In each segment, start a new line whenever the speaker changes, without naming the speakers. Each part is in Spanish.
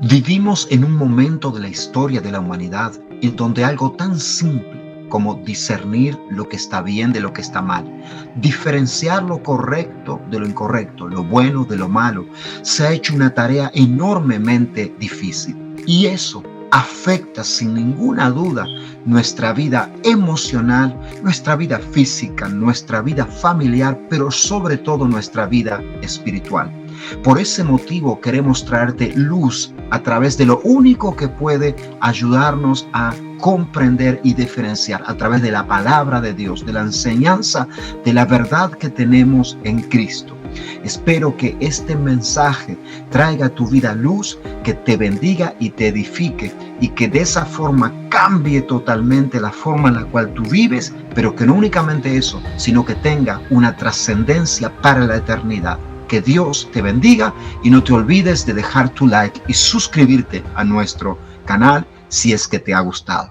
Vivimos en un momento de la historia de la humanidad en donde algo tan simple como discernir lo que está bien de lo que está mal, diferenciar lo correcto de lo incorrecto, lo bueno de lo malo, se ha hecho una tarea enormemente difícil. Y eso afecta sin ninguna duda nuestra vida emocional, nuestra vida física, nuestra vida familiar, pero sobre todo nuestra vida espiritual. Por ese motivo queremos traerte luz a través de lo único que puede ayudarnos a comprender y diferenciar a través de la palabra de Dios, de la enseñanza, de la verdad que tenemos en Cristo. Espero que este mensaje traiga a tu vida luz, que te bendiga y te edifique, y que de esa forma cambie totalmente la forma en la cual tú vives, pero que no únicamente eso, sino que tenga una trascendencia para la eternidad. Que Dios te bendiga y no te olvides de dejar tu like y suscribirte a nuestro canal si es que te ha gustado.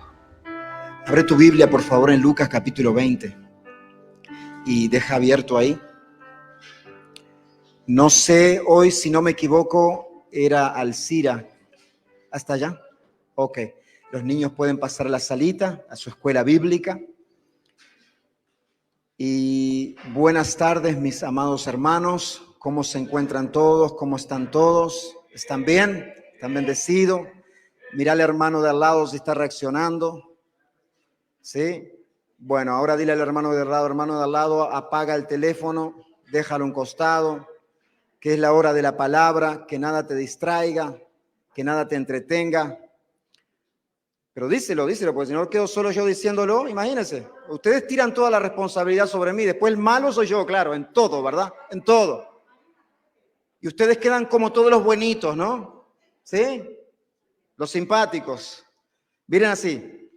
Abre tu Biblia, por favor, en Lucas capítulo 20 y deja abierto ahí. No sé, hoy, si no me equivoco, era Alcira. ¿Hasta allá? Ok. Los niños pueden pasar a la salita, a su escuela bíblica. Y buenas tardes, mis amados hermanos. ¿Cómo se encuentran todos? ¿Cómo están todos? ¿Están bien? ¿Están bendecidos? Mira al hermano de al lado si está reaccionando. ¿Sí? Bueno, ahora dile al hermano de al lado, apaga el teléfono, déjalo a un costado, que es la hora de la palabra, que nada te distraiga, que nada te entretenga. Pero díselo, porque si no quedo solo yo diciéndolo, imagínense. Ustedes tiran toda la responsabilidad sobre mí, después el malo soy yo, claro, en todo, ¿verdad? En todo. Y ustedes quedan como todos los buenitos, ¿no? ¿Sí? Los simpáticos. Miren así.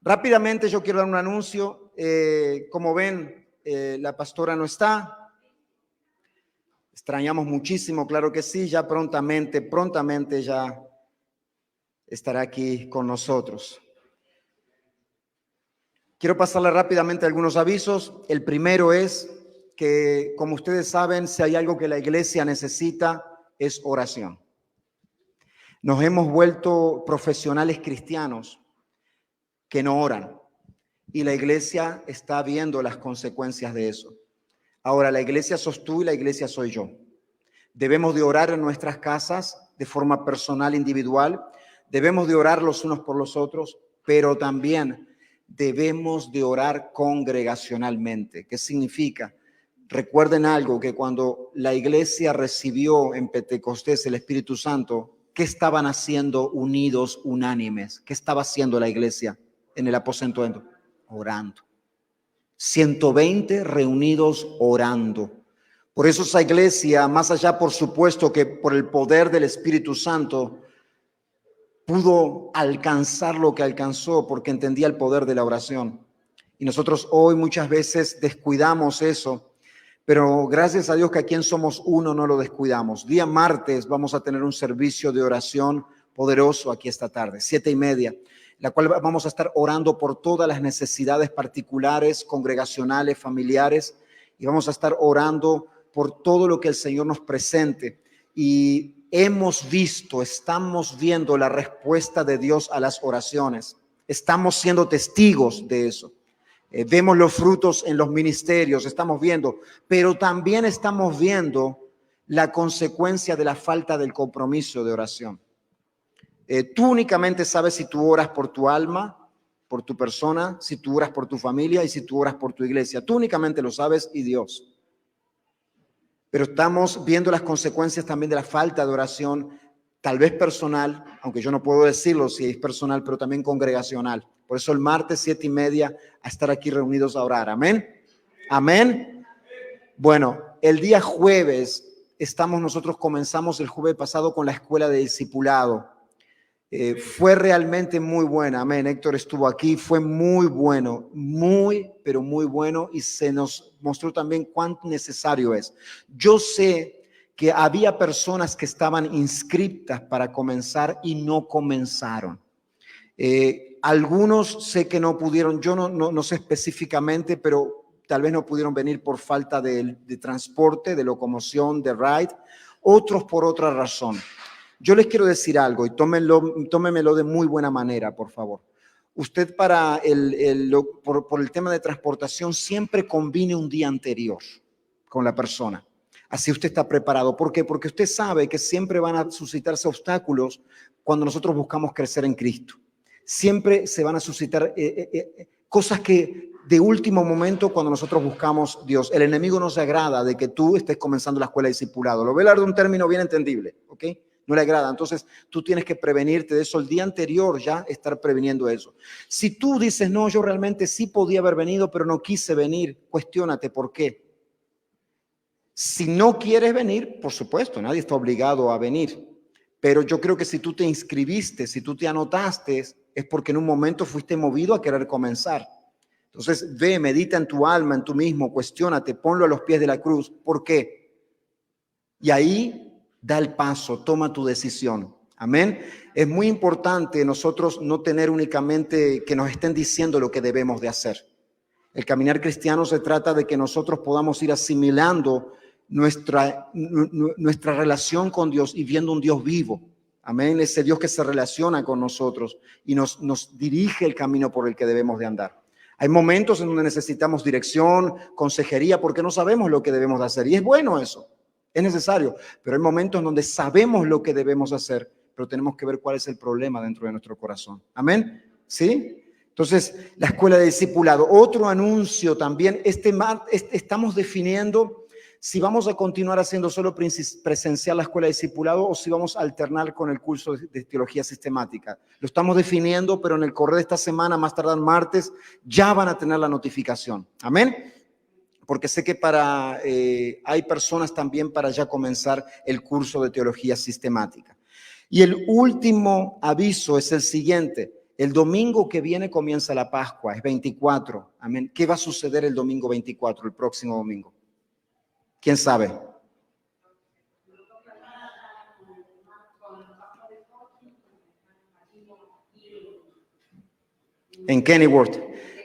Rápidamente yo quiero dar un anuncio. Como ven, la pastora no está. Extrañamos muchísimo, claro que sí. Ya prontamente ya estará aquí con nosotros. Quiero pasarle rápidamente algunos avisos. El primero es que, como ustedes saben, si hay algo que la iglesia necesita, es oración. Nos hemos vuelto profesionales cristianos que no oran. Y la iglesia está viendo las consecuencias de eso. Ahora, la iglesia sos tú y la iglesia soy yo. Debemos de orar en nuestras casas de forma personal, individual. Debemos de orar los unos por los otros, pero también debemos de orar congregacionalmente. ¿Qué significa? Recuerden algo, que cuando la iglesia recibió en Pentecostés el Espíritu Santo, ¿qué estaban haciendo unidos, unánimes? ¿Qué estaba haciendo la iglesia en el aposento? Orando. 120 reunidos orando. Por eso esa iglesia, más allá, por supuesto, que por el poder del Espíritu Santo, pudo alcanzar lo que alcanzó porque entendía el poder de la oración. Y nosotros hoy muchas veces descuidamos eso, pero gracias a Dios que aquí en Somos Uno no lo descuidamos. Día martes vamos a tener un servicio de oración poderoso aquí esta tarde, 7:30, la cual vamos a estar orando por todas las necesidades particulares, congregacionales, familiares, y vamos a estar orando por todo lo que el Señor nos presente. Y estamos viendo la respuesta de Dios a las oraciones. Estamos siendo testigos de eso. Vemos los frutos en los ministerios, estamos viendo, pero también estamos viendo la consecuencia de la falta del compromiso de oración. Tú únicamente sabes si tú oras por tu alma, por tu persona, si tú oras por tu familia y si tú oras por tu iglesia. Tú únicamente lo sabes y Dios. Pero estamos viendo las consecuencias también de la falta de oración, tal vez personal, aunque yo no puedo decirlo si es personal, pero también congregacional. Por eso el martes 7:30 a estar aquí reunidos a orar. Amén. Amén. Bueno, el día jueves comenzamos el jueves pasado con la escuela de discipulado. Fue realmente muy buena. Amén. Héctor estuvo aquí, fue muy bueno, pero muy bueno, y se nos mostró también cuán necesario es. Yo sé que había personas que estaban inscritas para comenzar y no comenzaron. Algunos sé que no pudieron, yo no sé específicamente, pero tal vez no pudieron venir por falta de transporte, de locomoción, de ride, otros por otra razón. Yo les quiero decir algo y tómenmelo de muy buena manera, por favor. Usted por el tema de transportación siempre combine un día anterior con la persona. Así usted está preparado. ¿Por qué? Porque usted sabe que siempre van a suscitarse obstáculos cuando nosotros buscamos crecer en Cristo. Siempre se van a suscitar cosas que de último momento cuando nosotros buscamos Dios. El enemigo no se agrada de que tú estés comenzando la escuela de discipulado. Lo voy a hablar de un término bien entendible, ¿ok? No le agrada. Entonces tú tienes que prevenirte de eso el día anterior, ya estar previniendo eso. Si tú dices, no, yo realmente sí podía haber venido, pero no quise venir, cuestiónate por qué. Si no quieres venir, por supuesto, nadie está obligado a venir. Pero yo creo que si tú te inscribiste, si tú te anotaste, es porque en un momento fuiste movido a querer comenzar. Entonces ve, medita en tu alma, en tú mismo, cuestiónate, ponlo a los pies de la cruz. ¿Por qué? Y ahí da el paso, toma tu decisión. Amén. Es muy importante nosotros no tener únicamente que nos estén diciendo lo que debemos de hacer. El caminar cristiano se trata de que nosotros podamos ir asimilando nuestra relación con Dios y viendo un Dios vivo. Amén. Ese Dios que se relaciona con nosotros y nos dirige el camino por el que debemos de andar. Hay momentos en donde necesitamos dirección, consejería, porque no sabemos lo que debemos de hacer. Y es bueno eso, es necesario. Pero hay momentos en donde sabemos lo que debemos hacer, pero tenemos que ver cuál es el problema dentro de nuestro corazón. Amén. ¿Sí? Entonces, la escuela de discipulado. Otro anuncio también, estamos definiendo si vamos a continuar haciendo solo presencial la escuela de discipulado o si vamos a alternar con el curso de teología sistemática. Lo estamos definiendo, pero en el correo de esta semana, más tardar martes, ya van a tener la notificación. Amén. Porque sé que hay personas también para ya comenzar el curso de teología sistemática. Y el último aviso es el siguiente. El domingo que viene comienza la Pascua, es 24. Amén. ¿Qué va a suceder el domingo 24, el próximo domingo? ¿Quién sabe? En Kennyworth.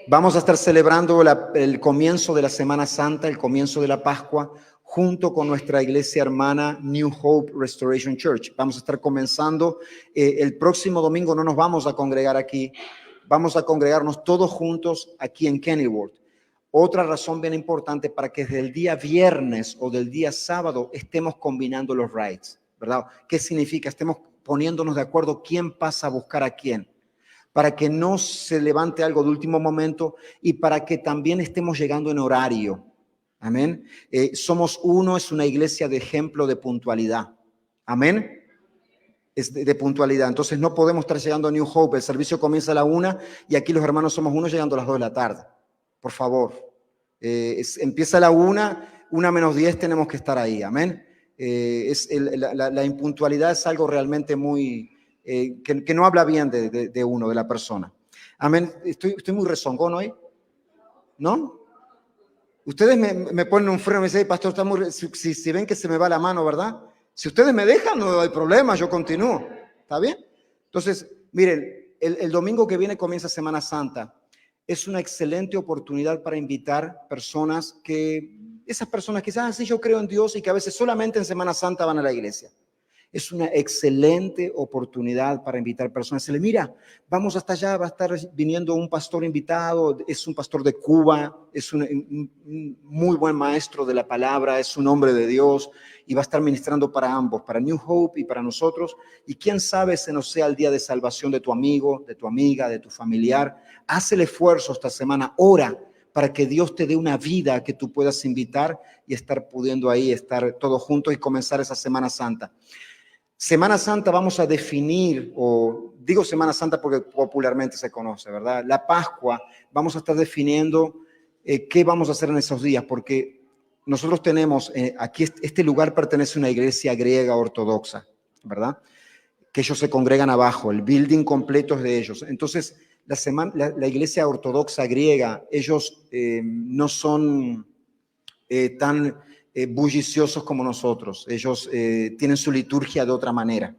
Vamos a estar celebrando el comienzo de la Semana Santa, el comienzo de la Pascua, junto con nuestra iglesia hermana New Hope Restoration Church. Vamos a estar comenzando el próximo domingo. No nos vamos a congregar aquí, vamos a congregarnos todos juntos aquí en Kennyworth. Otra razón bien importante para que desde el día viernes o del día sábado estemos combinando los rides, ¿verdad? ¿Qué significa? Estemos poniéndonos de acuerdo quién pasa a buscar a quién, para que no se levante algo de último momento y para que también estemos llegando en horario. Amén. Somos uno, es una iglesia de ejemplo de puntualidad. Amén. Es de puntualidad. Entonces no podemos estar llegando a New Hope. El servicio comienza a la 1 y aquí los hermanos somos uno llegando a las 2 de la tarde. Por favor. Empieza a la 1 menos 10 tenemos que estar ahí. Amén. La impuntualidad es algo realmente muy... que no habla bien de uno, de la persona. Amén. Estoy muy rezongón hoy. ¿No? Ustedes me ponen un freno y me dicen, pastor, está muy... Si ven que se me va la mano, ¿verdad? Si ustedes me dejan, no hay problema, yo continúo. ¿Está bien? Entonces, miren, el domingo que viene comienza Semana Santa. Es una excelente oportunidad para invitar esas personas que dicen, sí, yo creo en Dios y que a veces solamente en Semana Santa van a la iglesia. Es una excelente oportunidad para invitar personas. Se le mira, vamos hasta allá, va a estar viniendo un pastor invitado, es un pastor de Cuba, es un muy buen maestro de la palabra, es un hombre de Dios y va a estar ministrando para ambos, para New Hope y para nosotros. Y quién sabe ese no sea el día de salvación de tu amigo, de tu amiga, de tu familiar. Haz el esfuerzo esta semana, ora para que Dios te dé una vida que tú puedas invitar y estar pudiendo ahí, estar todos juntos y comenzar esa Semana Santa. Semana Santa vamos a definir, o digo Semana Santa porque popularmente se conoce, ¿verdad? La Pascua, vamos a estar definiendo qué vamos a hacer en esos días, porque nosotros tenemos, aquí este lugar pertenece a una iglesia griega ortodoxa, ¿verdad? Que ellos se congregan abajo, el building completo es de ellos. Entonces, la iglesia ortodoxa griega, ellos no son tan... bulliciosos como nosotros. Ellos tienen su liturgia de otra manera.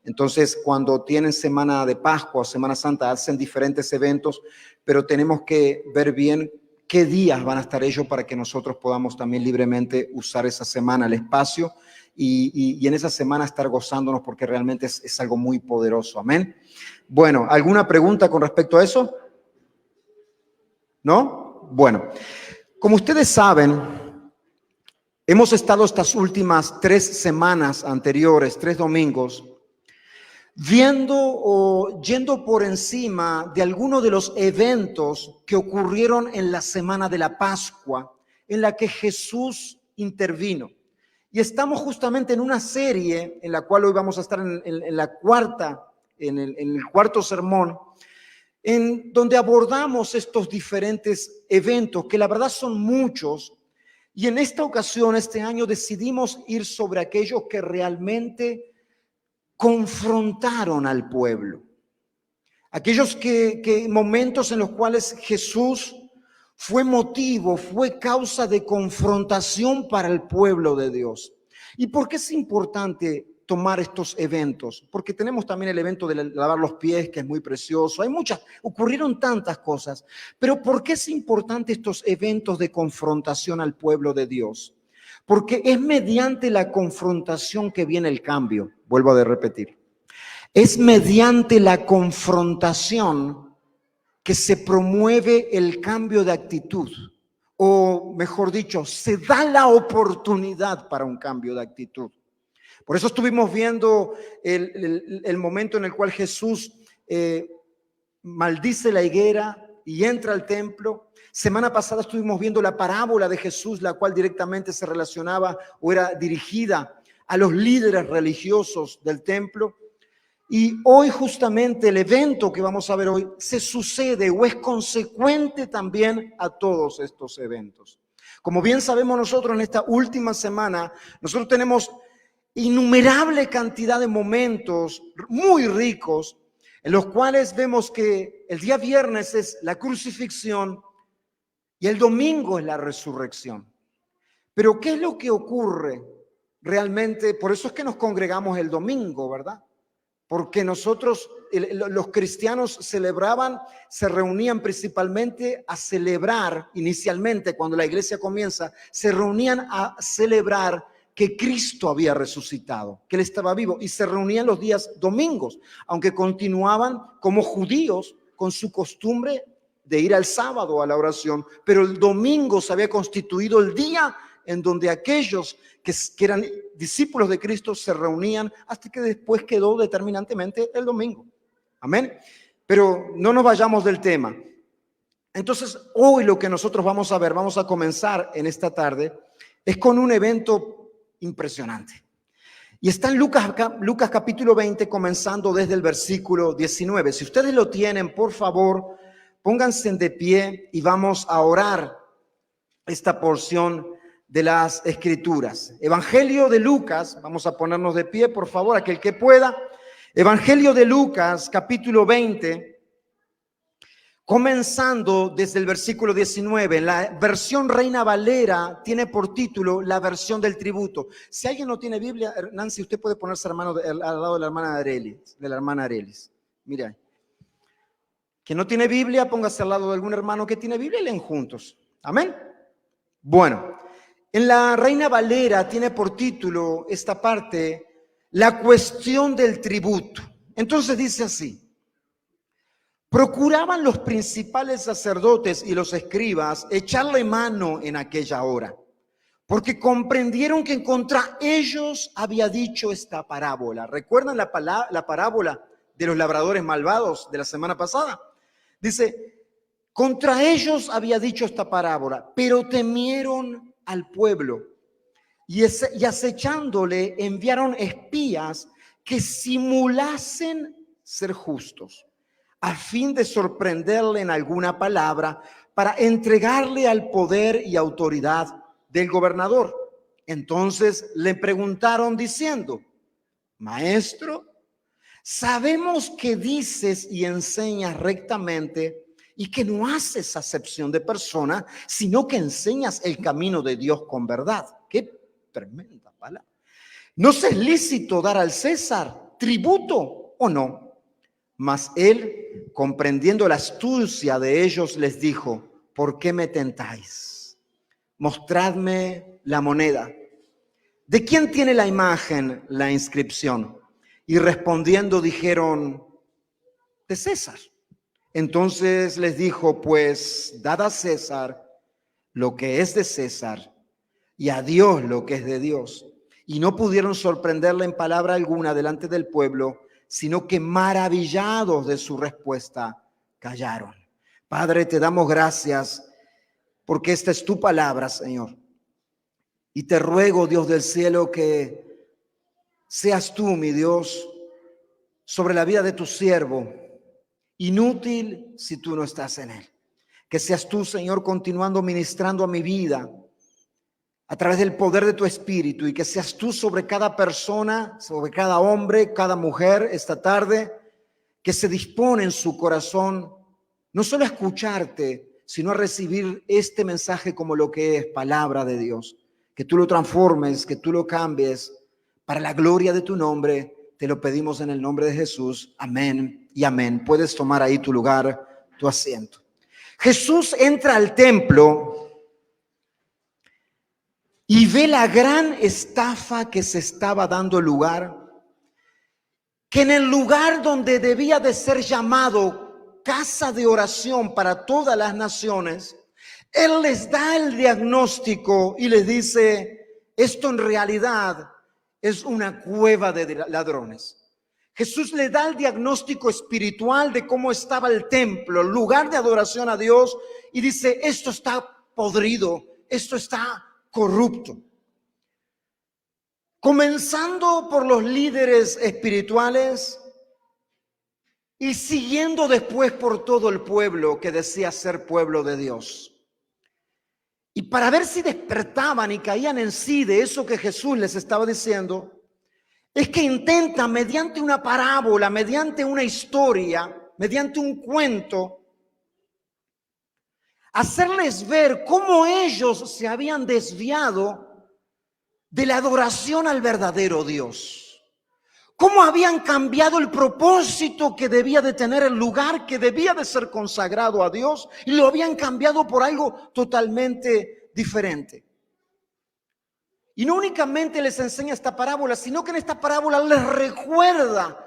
Entonces, cuando tienen semana de Pascua o Semana Santa, hacen diferentes eventos, pero tenemos que ver bien qué días van a estar ellos para que nosotros podamos también libremente usar esa semana, el espacio, y en esa semana estar gozándonos porque realmente es algo muy poderoso. Amén. Bueno, ¿alguna pregunta con respecto a eso? ¿No? Bueno, como ustedes saben, hemos estado estas últimas 3 semanas anteriores, 3 domingos, viendo o yendo por encima de algunos de los eventos que ocurrieron en la semana de la Pascua, en la que Jesús intervino. Y estamos justamente en una serie en la cual hoy vamos a estar en el cuarto sermón, en donde abordamos estos diferentes eventos, que la verdad son muchos, y en esta ocasión, este año, decidimos ir sobre aquellos que realmente confrontaron al pueblo. Aquellos momentos en los cuales Jesús fue motivo, fue causa de confrontación para el pueblo de Dios. ¿Y por qué es importante tomar estos eventos? Porque tenemos también el evento de lavar los pies, que es muy precioso. Ocurrieron tantas cosas. Pero ¿por qué es importante estos eventos de confrontación al pueblo de Dios? Porque es mediante la confrontación que viene el cambio. Vuelvo a repetir. Es mediante la confrontación que se promueve el cambio de actitud. O mejor dicho, se da la oportunidad para un cambio de actitud. Por eso estuvimos viendo el momento en el cual Jesús maldice la higuera y entra al templo. Semana pasada estuvimos viendo la parábola de Jesús, la cual directamente se relacionaba o era dirigida a los líderes religiosos del templo. Y hoy justamente el evento que vamos a ver hoy se sucede o es consecuente también a todos estos eventos. Como bien sabemos nosotros, en esta última semana, nosotros tenemos innumerable cantidad de momentos muy ricos en los cuales vemos que el día viernes es la crucifixión y el domingo es la resurrección. Pero ¿qué es lo que ocurre realmente? Por eso es que nos congregamos el domingo, ¿verdad? Porque nosotros, los cristianos se reunían principalmente a celebrar, inicialmente cuando la iglesia comienza, se reunían a celebrar que Cristo había resucitado, que Él estaba vivo, y se reunían los días domingos, aunque continuaban como judíos con su costumbre de ir al sábado a la oración, pero el domingo se había constituido el día en donde aquellos que eran discípulos de Cristo se reunían, hasta que después quedó determinantemente el domingo. Amén. Pero no nos vayamos del tema. Entonces, hoy lo que nosotros vamos a ver, vamos a comenzar en esta tarde, es con un evento impresionante. Y está en Lucas capítulo 20, comenzando desde el versículo 19. Si ustedes lo tienen, por favor, pónganse de pie y vamos a orar esta porción de las Escrituras. Evangelio de Lucas, vamos a ponernos de pie, por favor, aquel que pueda. Evangelio de Lucas, capítulo 20, comenzando desde el versículo 19. La versión Reina Valera tiene por título la versión del tributo. Si alguien no tiene Biblia, Nancy, usted puede ponerse al lado de la hermana Arelis. Mira, quien no tiene Biblia, póngase al lado de algún hermano que tiene Biblia y leen juntos. Amén. Bueno, en la Reina Valera tiene por título esta parte, la cuestión del tributo. Entonces dice así: procuraban los principales sacerdotes y los escribas echarle mano en aquella hora, porque comprendieron que contra ellos había dicho esta parábola. ¿Recuerdan la parábola de los labradores malvados de la semana pasada? Dice, contra ellos había dicho esta parábola, pero temieron al pueblo y acechándole enviaron espías que simulasen ser justos, a fin de sorprenderle en alguna palabra para entregarle al poder y autoridad del gobernador. Entonces le preguntaron diciendo, Maestro, sabemos que dices y enseñas rectamente y que no haces acepción de persona, sino que enseñas el camino de Dios con verdad. ¡Qué tremenda palabra! ¿No es lícito dar al César tributo o no? Mas él, comprendiendo la astucia de ellos, les dijo, ¿por qué me tentáis? Mostradme la moneda. ¿De quién tiene la imagen, la inscripción? Y respondiendo dijeron, de César. Entonces les dijo, pues dad a César lo que es de César y a Dios lo que es de Dios. Y no pudieron sorprenderle en palabra alguna delante del pueblo, sino que maravillados de su respuesta, callaron. Padre, te damos gracias porque esta es tu palabra, Señor. Y te ruego, Dios del cielo, que seas tú, mi Dios, sobre la vida de tu siervo, inútil si tú no estás en él. Que seas tú, Señor, continuando ministrando a mi vida a través del poder de tu Espíritu, y que seas tú sobre cada persona, sobre cada hombre, cada mujer esta tarde, que se dispone en su corazón no solo a escucharte, sino a recibir este mensaje como lo que es palabra de Dios. Que tú lo transformes, que tú lo cambies para la gloria de tu nombre. Te lo pedimos en el nombre de Jesús. Amén y amén. Puedes tomar ahí tu lugar, tu asiento. Jesús entra al templo y ve la gran estafa que se estaba dando lugar, que en el lugar donde debía de ser llamado casa de oración para todas las naciones, Él les da el diagnóstico y les dice, esto en realidad es una cueva de ladrones. Jesús le da el diagnóstico espiritual de cómo estaba el templo, el lugar de adoración a Dios, y dice, esto está podrido, esto está corrupto. Comenzando por los líderes espirituales y siguiendo después por todo el pueblo que decía ser pueblo de Dios. Y para ver si despertaban y caían en sí de eso que Jesús les estaba diciendo, es que intenta mediante una parábola, mediante una historia, mediante un cuento, hacerles ver cómo ellos se habían desviado de la adoración al verdadero Dios. Cómo habían cambiado el propósito que debía de tener el lugar que debía de ser consagrado a Dios y lo habían cambiado por algo totalmente diferente. Y no únicamente les enseña esta parábola, sino que en esta parábola les recuerda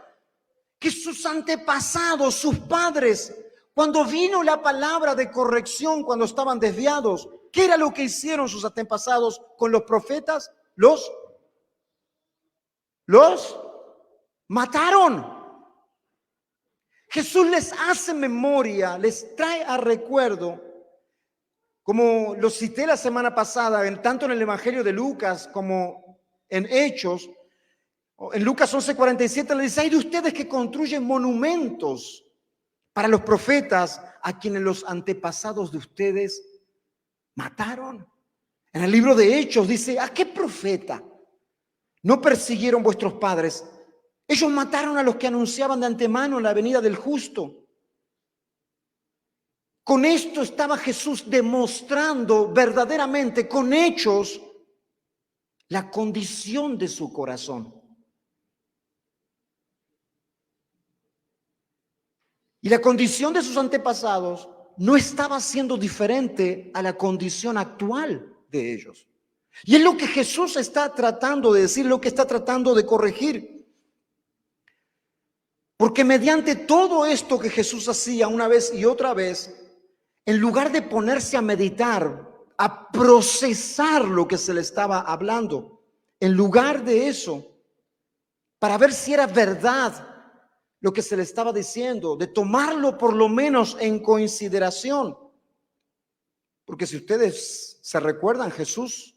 que sus antepasados, sus padres, cuando vino la palabra de corrección, cuando estaban desviados, ¿qué era lo que hicieron sus antepasados con los profetas? Los mataron. Jesús les hace memoria, les trae a recuerdo, como lo cité la semana pasada, tanto en el Evangelio de Lucas como en Hechos. En Lucas 11:47 le dice, hay de ustedes que construyen monumentos para los profetas a quienes los antepasados de ustedes mataron. En el libro de Hechos dice, ¿a qué profeta no persiguieron vuestros padres? Ellos mataron a los que anunciaban de antemano la venida del justo. Con esto estaba Jesús demostrando verdaderamente con hechos la condición de su corazón. Y la condición de sus antepasados no estaba siendo diferente a la condición actual de ellos. Y es lo que Jesús está tratando de decir, lo que está tratando de corregir. Porque mediante todo esto que Jesús hacía una vez y otra vez, en lugar de ponerse a meditar, a procesar lo que se le estaba hablando, en lugar de eso, para ver si era verdad lo que se le estaba diciendo, de tomarlo por lo menos en consideración. Porque si ustedes se recuerdan, Jesús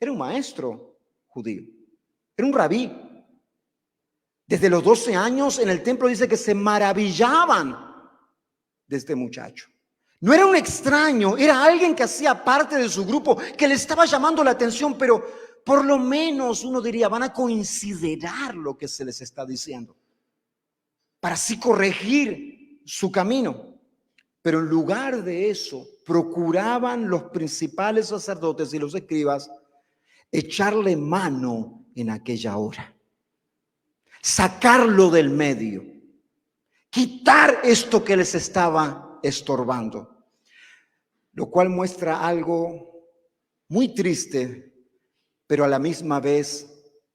era un maestro judío, era un rabí. Desde los 12 años en el templo dice que se maravillaban de este muchacho. No era un extraño, era alguien que hacía parte de su grupo, que le estaba llamando la atención, pero por lo menos uno diría, van a considerar lo que se les está diciendo, para así corregir su camino. Pero en lugar de eso, procuraban los principales sacerdotes y los escribas echarle mano en aquella hora, sacarlo del medio, quitar esto que les estaba estorbando. lo cual muestra algo muy triste, pero a la misma vez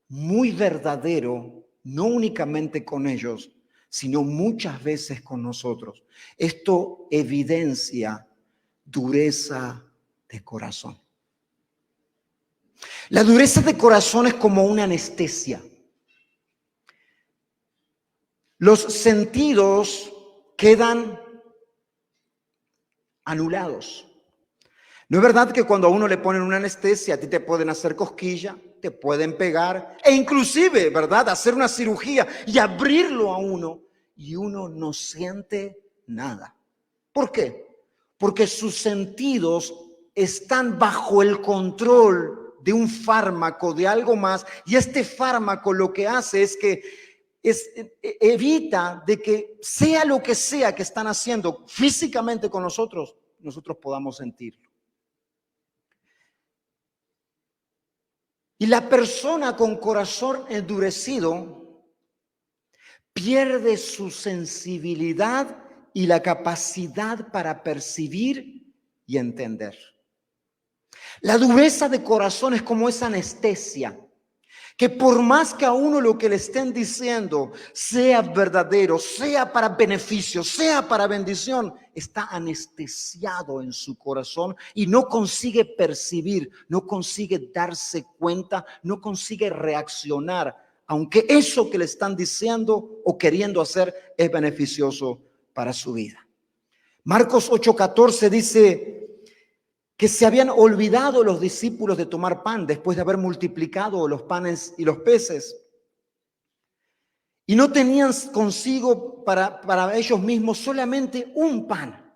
muy verdadero, no únicamente con ellos, sino muchas veces con nosotros. Esto evidencia dureza de corazón. La dureza de corazón es como una anestesia. Los sentidos quedan anulados. ¿No es verdad que cuando a uno le ponen una anestesia, a ti te pueden hacer cosquilla, te pueden pegar e inclusive, ¿verdad?, hacer una cirugía y abrirlo a uno y uno no siente nada? ¿Por qué? Porque sus sentidos están bajo el control de un fármaco, de algo más, y este fármaco lo que hace es que evita de que sea lo que sea que están haciendo físicamente con nosotros podamos sentirlo. Y la persona con corazón endurecido pierde su sensibilidad y la capacidad para percibir y entender. La dureza de corazón es como esa anestesia, que por más que a uno lo que le estén diciendo sea verdadero, sea para beneficio, sea para bendición, está anestesiado en su corazón y no consigue percibir, no consigue darse cuenta, no consigue reaccionar, aunque eso que le están diciendo o queriendo hacer es beneficioso para su vida. Marcos 8:14 dice que se habían olvidado los discípulos de tomar pan después de haber multiplicado los panes y los peces. Y no tenían consigo para ellos mismos solamente un pan.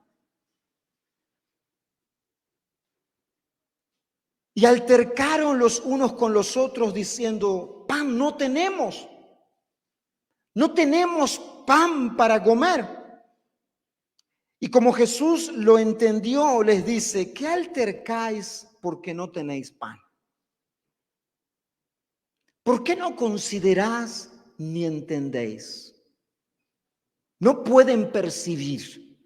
Y altercaron los unos con los otros diciendo, pan no tenemos. No tenemos pan para comer. Y como Jesús lo entendió, les dice, ¿qué altercáis porque no tenéis pan? ¿Por qué no consideráis ni entendéis? No pueden percibir.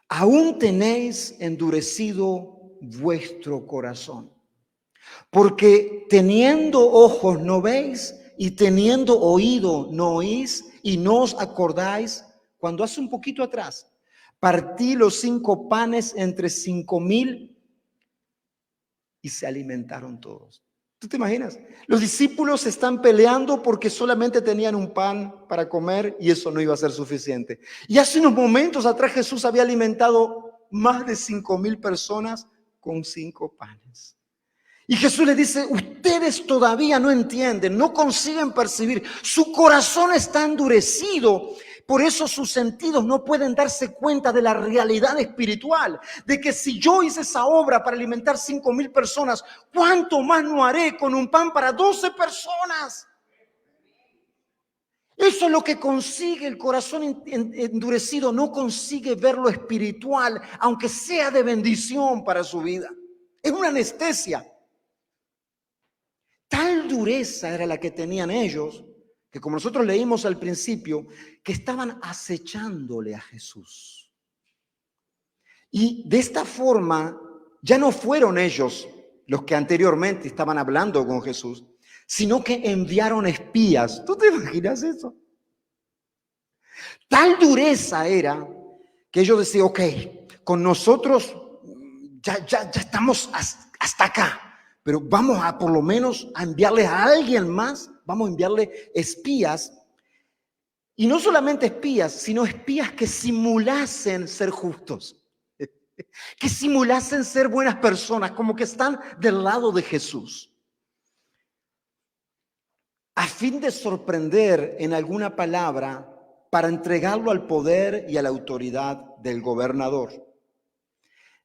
Aún tenéis endurecido vuestro corazón. Porque teniendo ojos no veis y teniendo oído no oís y no os acordáis cuando hace un poquito atrás partí los 5 panes entre 5,000 y se alimentaron todos. ¿Tú te imaginas? Los discípulos están peleando porque solamente tenían un pan para comer y eso no iba a ser suficiente. Y hace unos momentos atrás Jesús había alimentado más de 5,000 personas con 5 panes. Y Jesús les dice, ustedes todavía no entienden, no consiguen percibir, su corazón está endurecido. Por eso sus sentidos no pueden darse cuenta de la realidad espiritual, de que si yo hice esa obra para alimentar 5,000 personas, ¿cuánto más no haré con un pan para 12 personas? Eso es lo que consigue el corazón endurecido, no consigue ver lo espiritual, aunque sea de bendición para su vida. Es una anestesia. Tal dureza era la que tenían ellos, que como nosotros leímos al principio, que estaban acechándole a Jesús. Y de esta forma, ya no fueron ellos los que anteriormente estaban hablando con Jesús, sino que enviaron espías. ¿Tú te imaginas eso? Tal dureza era que ellos decían, ok, con nosotros ya estamos hasta acá. Pero vamos a por lo menos a enviarles a alguien más, vamos a enviarle espías. Y no solamente espías, sino espías que simulasen ser justos, que simulasen ser buenas personas, como que están del lado de Jesús. A fin de sorprender en alguna palabra para entregarlo al poder y a la autoridad del gobernador.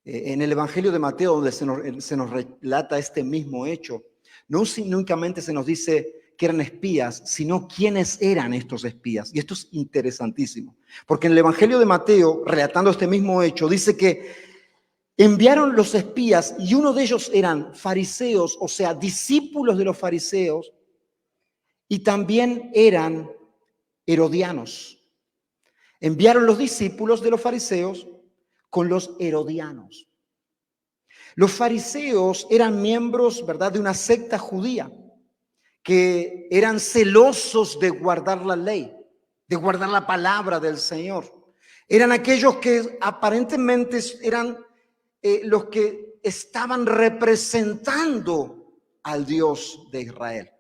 En el Evangelio de Mateo, donde se nos relata este mismo hecho, no únicamente se nos dice que eran espías, sino quiénes eran estos espías. Y esto es interesantísimo, porque en el Evangelio de Mateo, relatando este mismo hecho, dice que enviaron los espías y uno de ellos eran fariseos, o sea, discípulos de los fariseos, y también eran herodianos. Enviaron los discípulos de los fariseos con los herodianos. Los fariseos eran miembros, ¿verdad?, de una secta judía que eran celosos de guardar la ley, de guardar la palabra del Señor. Eran aquellos que aparentemente eran los que estaban representando al Dios de Israel.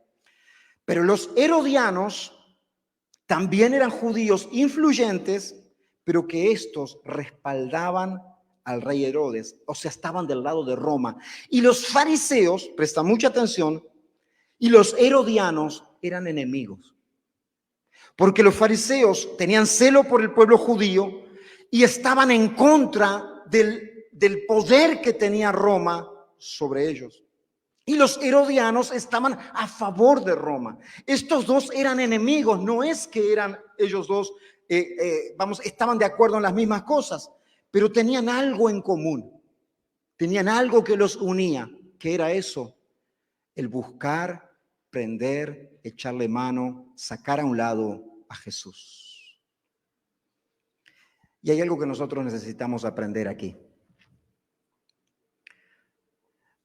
Pero los herodianos también eran judíos influyentes, pero que estos respaldaban al rey Herodes, o sea, estaban del lado de Roma. Y los fariseos, presta mucha atención, y los herodianos eran enemigos. Porque los fariseos tenían celo por el pueblo judío y estaban en contra del poder que tenía Roma sobre ellos. Y los herodianos estaban a favor de Roma. Estos dos eran enemigos, no es que eran ellos dos, estaban de acuerdo en las mismas cosas, pero tenían algo en común. Tenían algo que los unía, que era eso, el buscar, prender, echarle mano, sacar a un lado a Jesús. Y hay algo que nosotros necesitamos aprender aquí.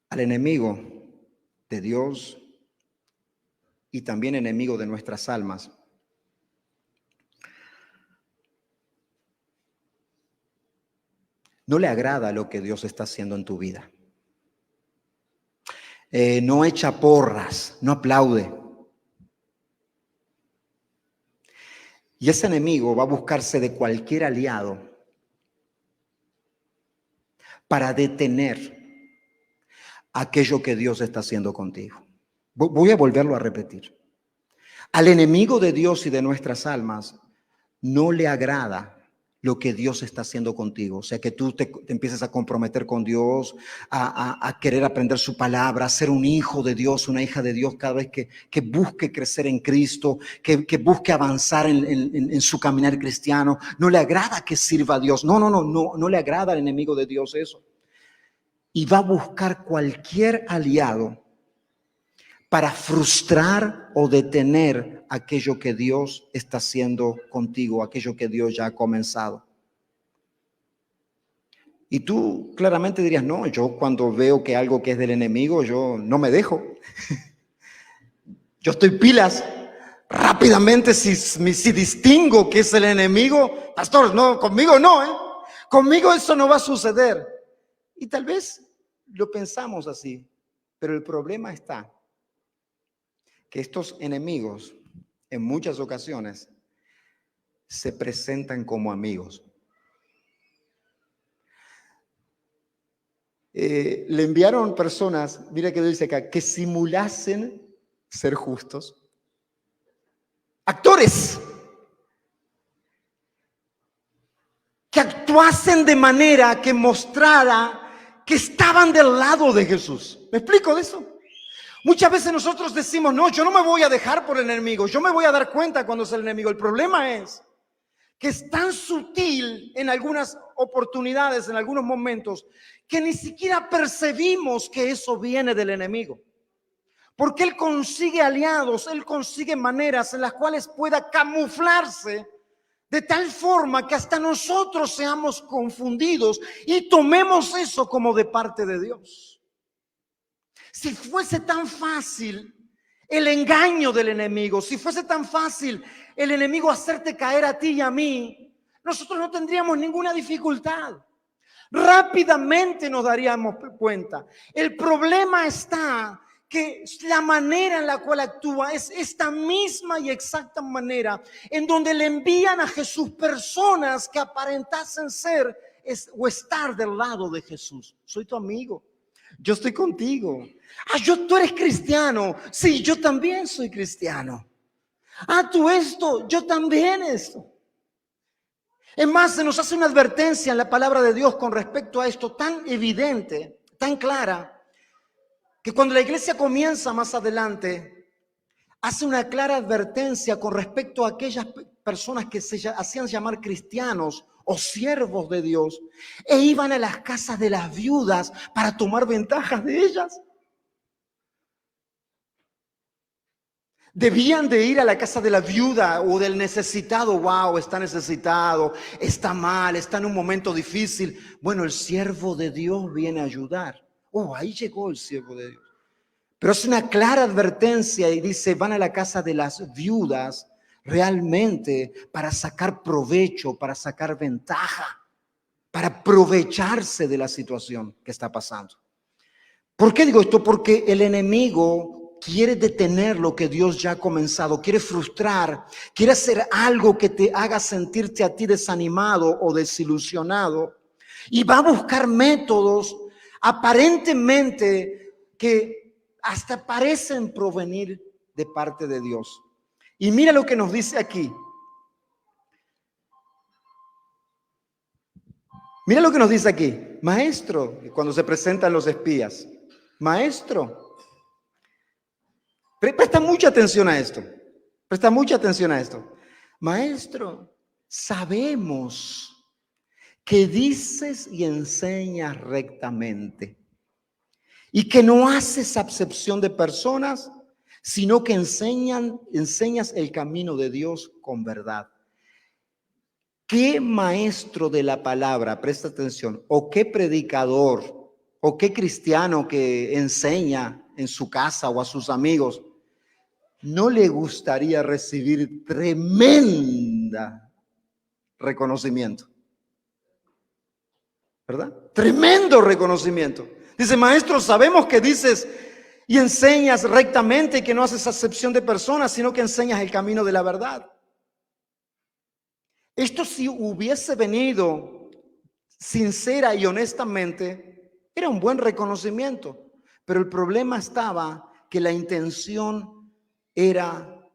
Al enemigo de Dios y también enemigo de nuestras almas, no le agrada lo que Dios está haciendo en tu vida. No echa porras, no aplaude. Y ese enemigo va a buscarse de cualquier aliado para detener aquello que Dios está haciendo contigo. Voy a volverlo a repetir. Al enemigo de Dios y de nuestras almas no le agrada lo que Dios está haciendo contigo. O sea, que tú te empieces a comprometer con Dios, a querer aprender su palabra, a ser un hijo de Dios, una hija de Dios cada vez que busque crecer en Cristo, que busque avanzar en su caminar cristiano. No le agrada que sirva a Dios. No le agrada al enemigo de Dios eso. Y va a buscar cualquier aliado para frustrar o detener aquello que Dios está haciendo contigo, aquello que Dios ya ha comenzado. Y tú claramente dirías, no, yo cuando veo que algo que es del enemigo, yo no me dejo. Yo estoy pilas. Rápidamente, si distingo que es el enemigo, pastor, no, conmigo no, conmigo eso no va a suceder. Y tal vez lo pensamos así, pero el problema está que estos enemigos en muchas ocasiones se presentan como amigos. Le enviaron personas, mira que dice acá, que simulasen ser justos. Actores que actuasen de manera que mostrara que estaban del lado de Jesús. ¿Me explico de eso? Muchas veces nosotros decimos, no, yo no me voy a dejar por el enemigo, yo me voy a dar cuenta cuando es el enemigo. El problema es que es tan sutil en algunas oportunidades, en algunos momentos, que ni siquiera percibimos que eso viene del enemigo. Porque él consigue aliados, él consigue maneras en las cuales pueda camuflarse de tal forma que hasta nosotros seamos confundidos y tomemos eso como de parte de Dios. Si fuese tan fácil el engaño del enemigo, si fuese tan fácil el enemigo hacerte caer a ti y a mí, nosotros no tendríamos ninguna dificultad. Rápidamente nos daríamos cuenta. El problema está que la manera en la cual actúa es esta misma y exacta manera en donde le envían a Jesús personas que aparentasen ser o estar del lado de Jesús. Soy tu amigo. Yo estoy contigo. Tú eres cristiano. Sí, yo también soy cristiano. Tú esto, yo también esto. Es más, se nos hace una advertencia en la palabra de Dios con respecto a esto tan evidente, tan clara, que cuando la iglesia comienza más adelante, hace una clara advertencia con respecto a aquellas personas que se hacían llamar cristianos o siervos de Dios e iban a las casas de las viudas para tomar ventajas de ellas. Debían de ir a la casa de la viuda o del necesitado. Wow, está necesitado, está mal, está en un momento difícil. Bueno, el siervo de Dios viene a ayudar. Oh, ahí llegó el siervo de Dios. Pero es una clara advertencia y dice, van a la casa de las viudas realmente para sacar provecho, para sacar ventaja, para aprovecharse de la situación que está pasando. ¿Por qué digo esto? Porque el enemigo quiere detener lo que Dios ya ha comenzado, quiere frustrar, quiere hacer algo que te haga sentirte a ti desanimado o desilusionado y va a buscar métodos aparentemente que hasta parecen provenir de parte de Dios. Y mira lo que nos dice aquí. Mira lo que nos dice aquí. Maestro, cuando se presentan los espías. Maestro. Presta mucha atención a esto. Presta mucha atención a esto. Maestro, sabemos que dices y enseñas rectamente y que no haces acepción de personas, sino que enseñas el camino de Dios con verdad. ¿Qué maestro de la palabra, presta atención, o qué predicador, o qué cristiano que enseña en su casa o a sus amigos, no le gustaría recibir tremenda reconocimiento? ¿Verdad? Tremendo reconocimiento. Dice, maestro, sabemos que dices y enseñas rectamente y que no haces acepción de personas, sino que enseñas el camino de la verdad. Esto, si hubiese venido sincera y honestamente, era un buen reconocimiento. Pero el problema estaba que la intención era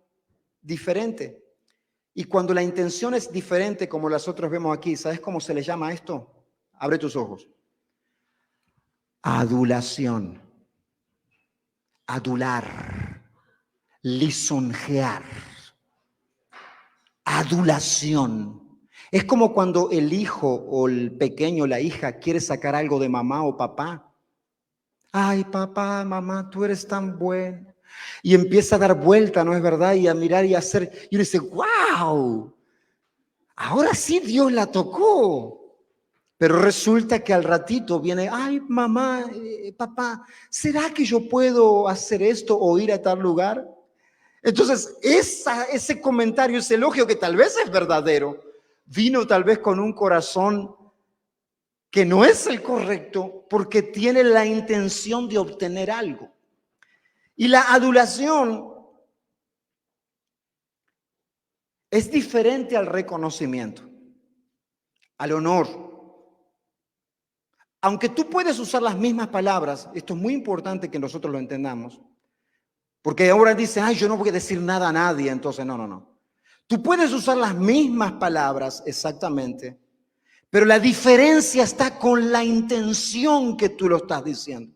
diferente. Y cuando la intención es diferente, como las otras vemos aquí, ¿sabes cómo se le llama esto? Abre tus ojos. Adulación, adular, lisonjear, adulación. Es como cuando el hijo o el pequeño, la hija, quiere sacar algo de mamá o papá. Ay, papá, mamá, tú eres tan bueno. Y empieza a dar vuelta, ¿no es verdad? Y a mirar y a hacer. Y uno dice, wow, ahora sí Dios la tocó. Pero resulta que al ratito viene, ay, mamá, papá, ¿será que yo puedo hacer esto o ir a tal lugar? Entonces, ese comentario, ese elogio que tal vez es verdadero, vino tal vez con un corazón que no es el correcto porque tiene la intención de obtener algo. Y la adulación es diferente al reconocimiento, al honor. Aunque tú puedes usar las mismas palabras, esto es muy importante que nosotros lo entendamos, porque ahora dicen, ay, yo no voy a decir nada a nadie, entonces no. Tú puedes usar las mismas palabras exactamente, pero la diferencia está con la intención que tú lo estás diciendo.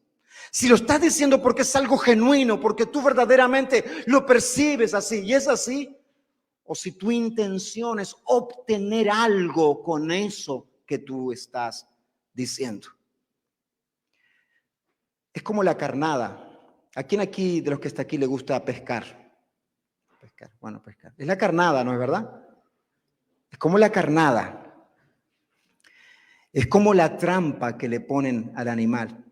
Si lo estás diciendo porque es algo genuino, porque tú verdaderamente lo percibes así y es así, o si tu intención es obtener algo con eso que tú estás diciendo. Es como la carnada. ¿A quién aquí de los que está aquí le gusta pescar? Bueno, pescar. Es la carnada, ¿no es verdad? Es como la carnada. Es como la trampa que le ponen al animal.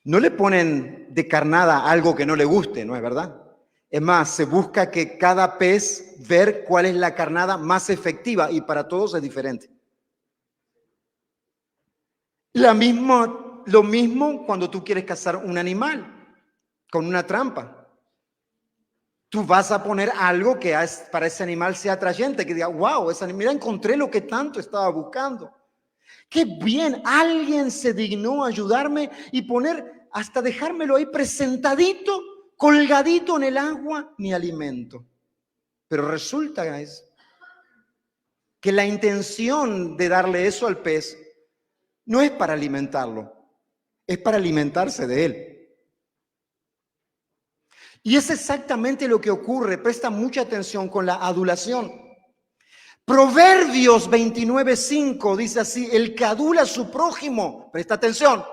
No le ponen de carnada algo que no le guste, ¿no es verdad? Es más, se busca que cada pez ver cuál es la carnada más efectiva y para todos es diferente. Lo mismo cuando tú quieres cazar un animal con una trampa. Tú vas a poner algo que para ese animal sea atrayente, que diga, wow, mira, encontré lo que tanto estaba buscando. Qué bien, alguien se dignó a ayudarme y poner, hasta dejármelo ahí presentadito, colgadito en el agua, mi alimento. Pero resulta, guys, que la intención de darle eso al pez no es para alimentarlo, es para alimentarse de él. Y es exactamente lo que ocurre, presta mucha atención con la adulación. Proverbios 29:5 dice así, el que adula a su prójimo, presta atención,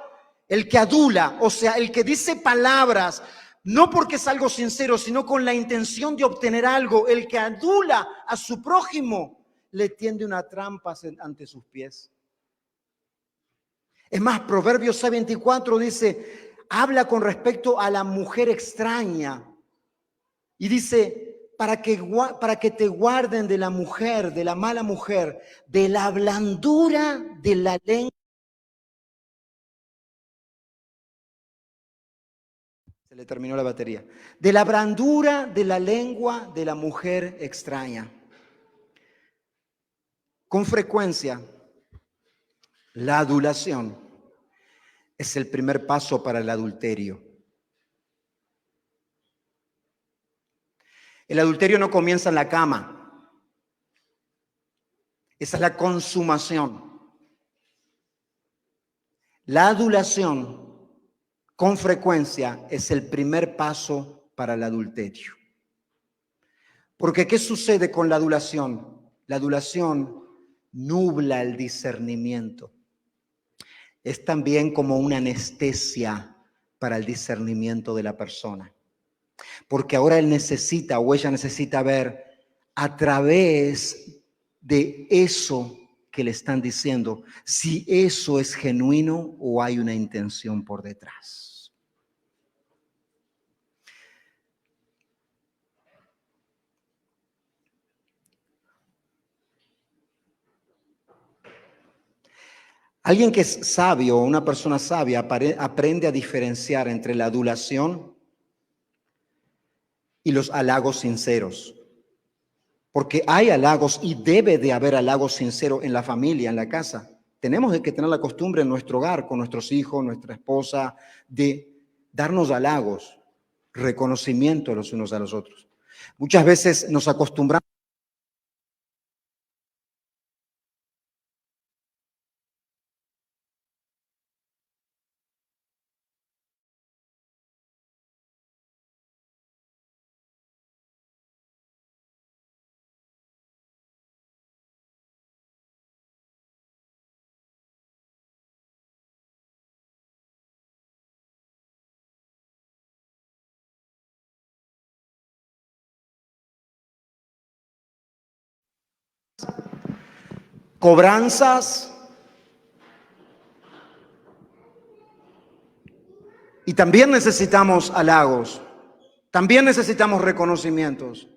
el que adula, o sea, el que dice palabras no porque es algo sincero, sino con la intención de obtener algo. El que adula a su prójimo le tiende una trampa ante sus pies. Es más, Proverbios 6:24 dice, habla con respecto a la mujer extraña. Y dice, para que te guarden de la mujer, de la mala mujer, de la blandura de la lengua. Se le terminó la batería. De la blandura de la lengua de la mujer extraña. Con frecuencia, la adulación es el primer paso para el adulterio. El adulterio no comienza en la cama. Esa es la consumación. La adulación, con frecuencia, es el primer paso para el adulterio. Porque ¿qué sucede con la adulación? La adulación nubla el discernimiento. Es también como una anestesia para el discernimiento de la persona. Porque ahora él necesita o ella necesita ver a través de eso que le están diciendo, si eso es genuino o hay una intención por detrás. Alguien que es sabio, una persona sabia, aprende a diferenciar entre la adulación y los halagos sinceros. Porque hay halagos y debe de haber halagos sinceros en la familia, en la casa. Tenemos que tener la costumbre en nuestro hogar, con nuestros hijos, nuestra esposa, de darnos halagos, reconocimiento los unos a los otros. Muchas veces nos acostumbramos. Cobranzas y también necesitamos halagos, también necesitamos reconocimientos.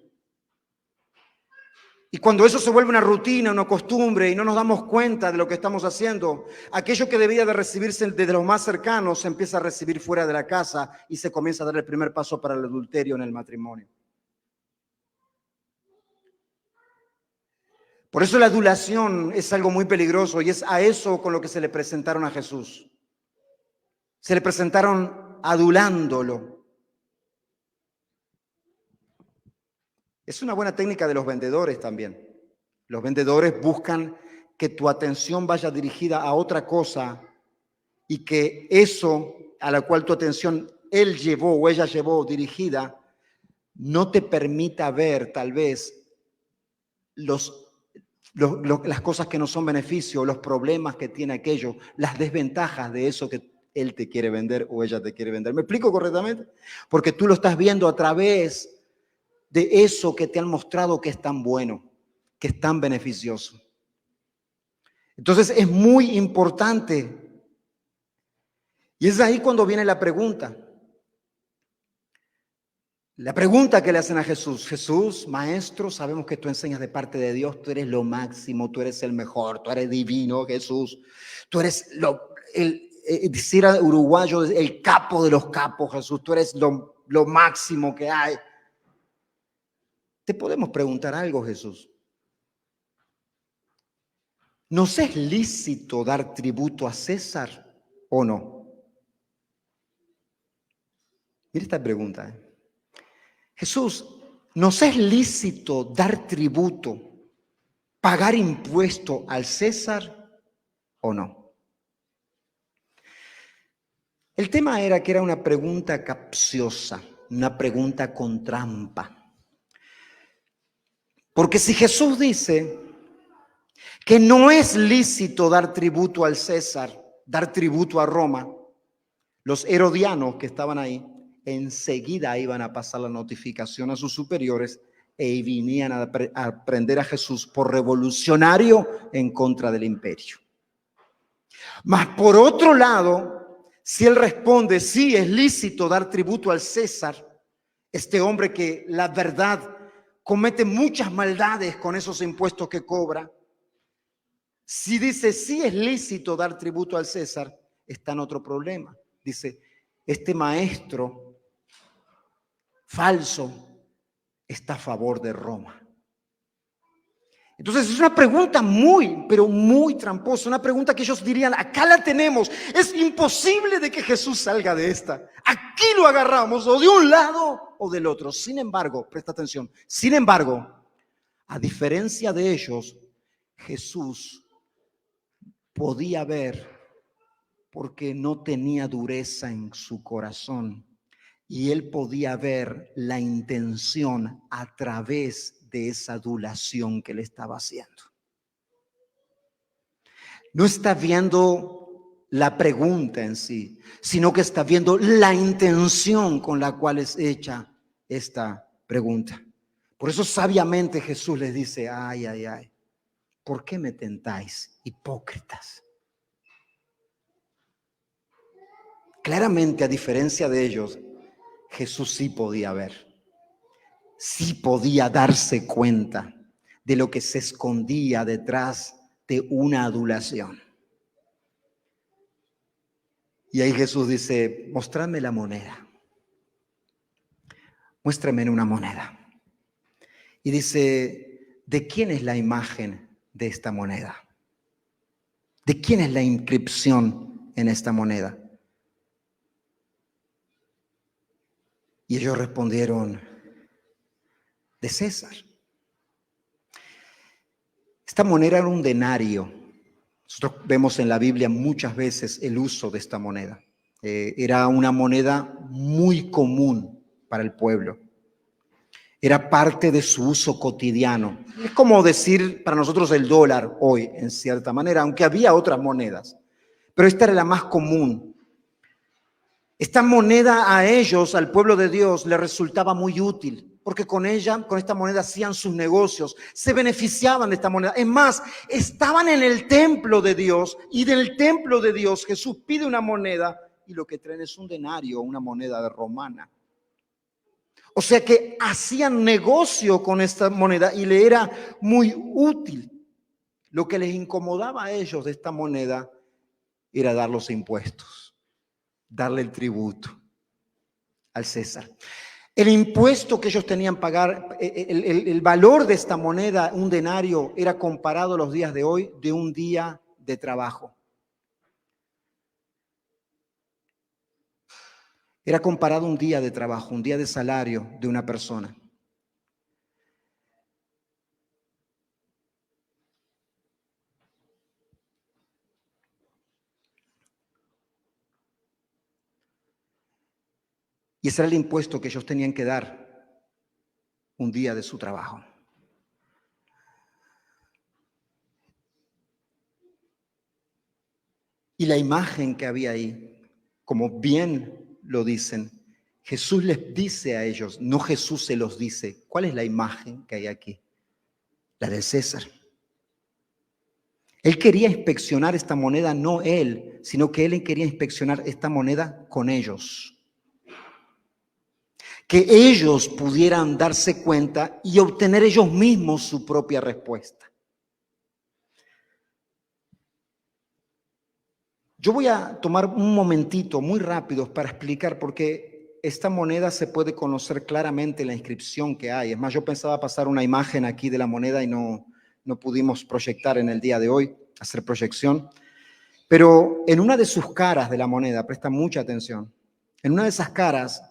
Y cuando eso se vuelve una rutina, una costumbre y no nos damos cuenta de lo que estamos haciendo, aquello que debía de recibirse desde los más cercanos se empieza a recibir fuera de la casa y se comienza a dar el primer paso para el adulterio en el matrimonio. Por eso la adulación es algo muy peligroso y es a eso con lo que se le presentaron a Jesús. Se le presentaron adulándolo. Es una buena técnica de los vendedores también. Los vendedores buscan que tu atención vaya dirigida a otra cosa y que eso a la cual tu atención él llevó o ella llevó dirigida no te permita ver tal vez las cosas que no son beneficio, los problemas que tiene aquello, las desventajas de eso que él te quiere vender o ella te quiere vender. ¿Me explico correctamente? Porque tú lo estás viendo a través de eso que te han mostrado que es tan bueno, que es tan beneficioso. Entonces es muy importante. Y es ahí cuando viene la pregunta. La pregunta que le hacen a Jesús: Jesús, maestro, sabemos que tú enseñas de parte de Dios, tú eres lo máximo, tú eres el mejor, tú eres divino, Jesús, tú eres decir uruguayo, el capo de los capos, Jesús, tú eres lo máximo que hay. Te podemos preguntar algo, Jesús. ¿Nos es lícito dar tributo a César o no? Mira esta pregunta. Jesús, ¿nos es lícito dar tributo, pagar impuesto al César o no? El tema era que era una pregunta capciosa, una pregunta con trampa. Porque si Jesús dice que no es lícito dar tributo al César, dar tributo a Roma, los herodianos que estaban ahí enseguida iban a pasar la notificación a sus superiores y venían a prender a Jesús por revolucionario en contra del imperio. Mas por otro lado, si él responde, sí, es lícito dar tributo al César, este hombre que la verdad comete muchas maldades con esos impuestos que cobra, si dice, sí, es lícito dar tributo al César, está en otro problema. Dice, este maestro falso está a favor de Roma. Entonces es una pregunta pero muy tramposa, una pregunta que ellos dirían, acá la tenemos, es imposible de que Jesús salga de esta. Aquí lo agarramos o de un lado o del otro. Sin embargo, presta atención, sin embargo, a diferencia de ellos, Jesús podía ver porque no tenía dureza en su corazón y él podía ver la intención a través de esa adulación que le estaba haciendo. No está viendo la pregunta en sí, sino que está viendo la intención con la cual es hecha esta pregunta. Por eso sabiamente Jesús les dice, ay, ay, ay, ¿por qué me tentáis, hipócritas? Claramente, a diferencia de ellos, Jesús sí podía ver, sí podía darse cuenta de lo que se escondía detrás de una adulación. Y ahí Jesús dice, mostradme la moneda. Muéstrame una moneda. Y dice, ¿de quién es la imagen de esta moneda? ¿De quién es la inscripción en esta moneda? Y ellos respondieron, de César. Esta moneda era un denario. Nosotros vemos en la Biblia muchas veces el uso de esta moneda. Era una moneda muy común para el pueblo. Era parte de su uso cotidiano. Es como decir para nosotros el dólar hoy, en cierta manera, aunque había otras monedas. Pero esta era la más común. Esta moneda a ellos, al pueblo de Dios, le resultaba muy útil, porque con esta moneda hacían sus negocios, se beneficiaban de esta moneda. Es más, estaban en el templo de Dios y del templo de Dios Jesús pide una moneda y lo que traen es un denario, una moneda romana. O sea que hacían negocio con esta moneda y le era muy útil. Lo que les incomodaba a ellos de esta moneda era dar los impuestos, darle el tributo al César. El impuesto que ellos tenían que pagar, el valor de esta moneda, un denario, era comparado a los días de hoy de un día de trabajo. Era comparado a un día de trabajo, un día de salario de una persona. Y ese era el impuesto que ellos tenían que dar un día de su trabajo. Y la imagen que había ahí, como bien lo dicen, Jesús les dice a ellos, no Jesús se los dice. ¿Cuál es la imagen que hay aquí? La del César. Él quería inspeccionar esta moneda, no él, sino que él quería inspeccionar esta moneda con ellos. Que ellos pudieran darse cuenta y obtener ellos mismos su propia respuesta. Yo voy a tomar un momentito muy rápido para explicar por qué esta moneda se puede conocer claramente en la inscripción que hay. Es más, yo pensaba pasar una imagen aquí de la moneda y no pudimos proyectar en el día de hoy, hacer proyección. Pero en una de sus caras de la moneda, presta mucha atención, en una de esas caras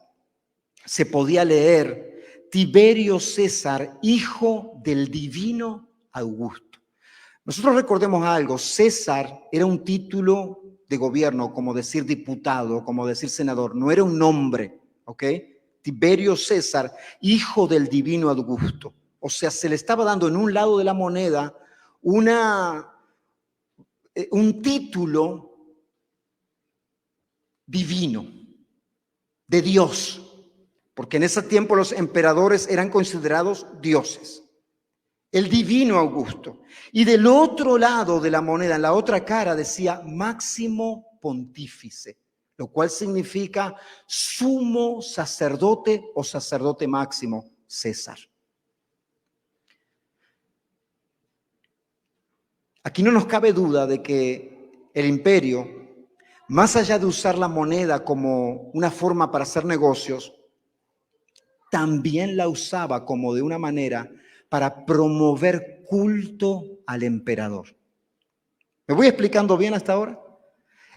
se podía leer Tiberio César, hijo del divino Augusto. Nosotros recordemos algo, César era un título de gobierno, como decir diputado, como decir senador, no era un nombre, ¿ok? Tiberio César, hijo del divino Augusto. O sea, se le estaba dando en un lado de la moneda un título divino, de Dios. porque en ese tiempo los emperadores eran considerados dioses. El divino Augusto. Y del otro lado de la moneda, en la otra cara, decía Máximo Pontífice, lo cual significa sumo sacerdote o sacerdote máximo, César. Aquí no nos cabe duda de que el imperio, más allá de usar la moneda como una forma para hacer negocios, también la usaba como de una manera para promover culto al emperador. ¿Me voy explicando bien hasta ahora?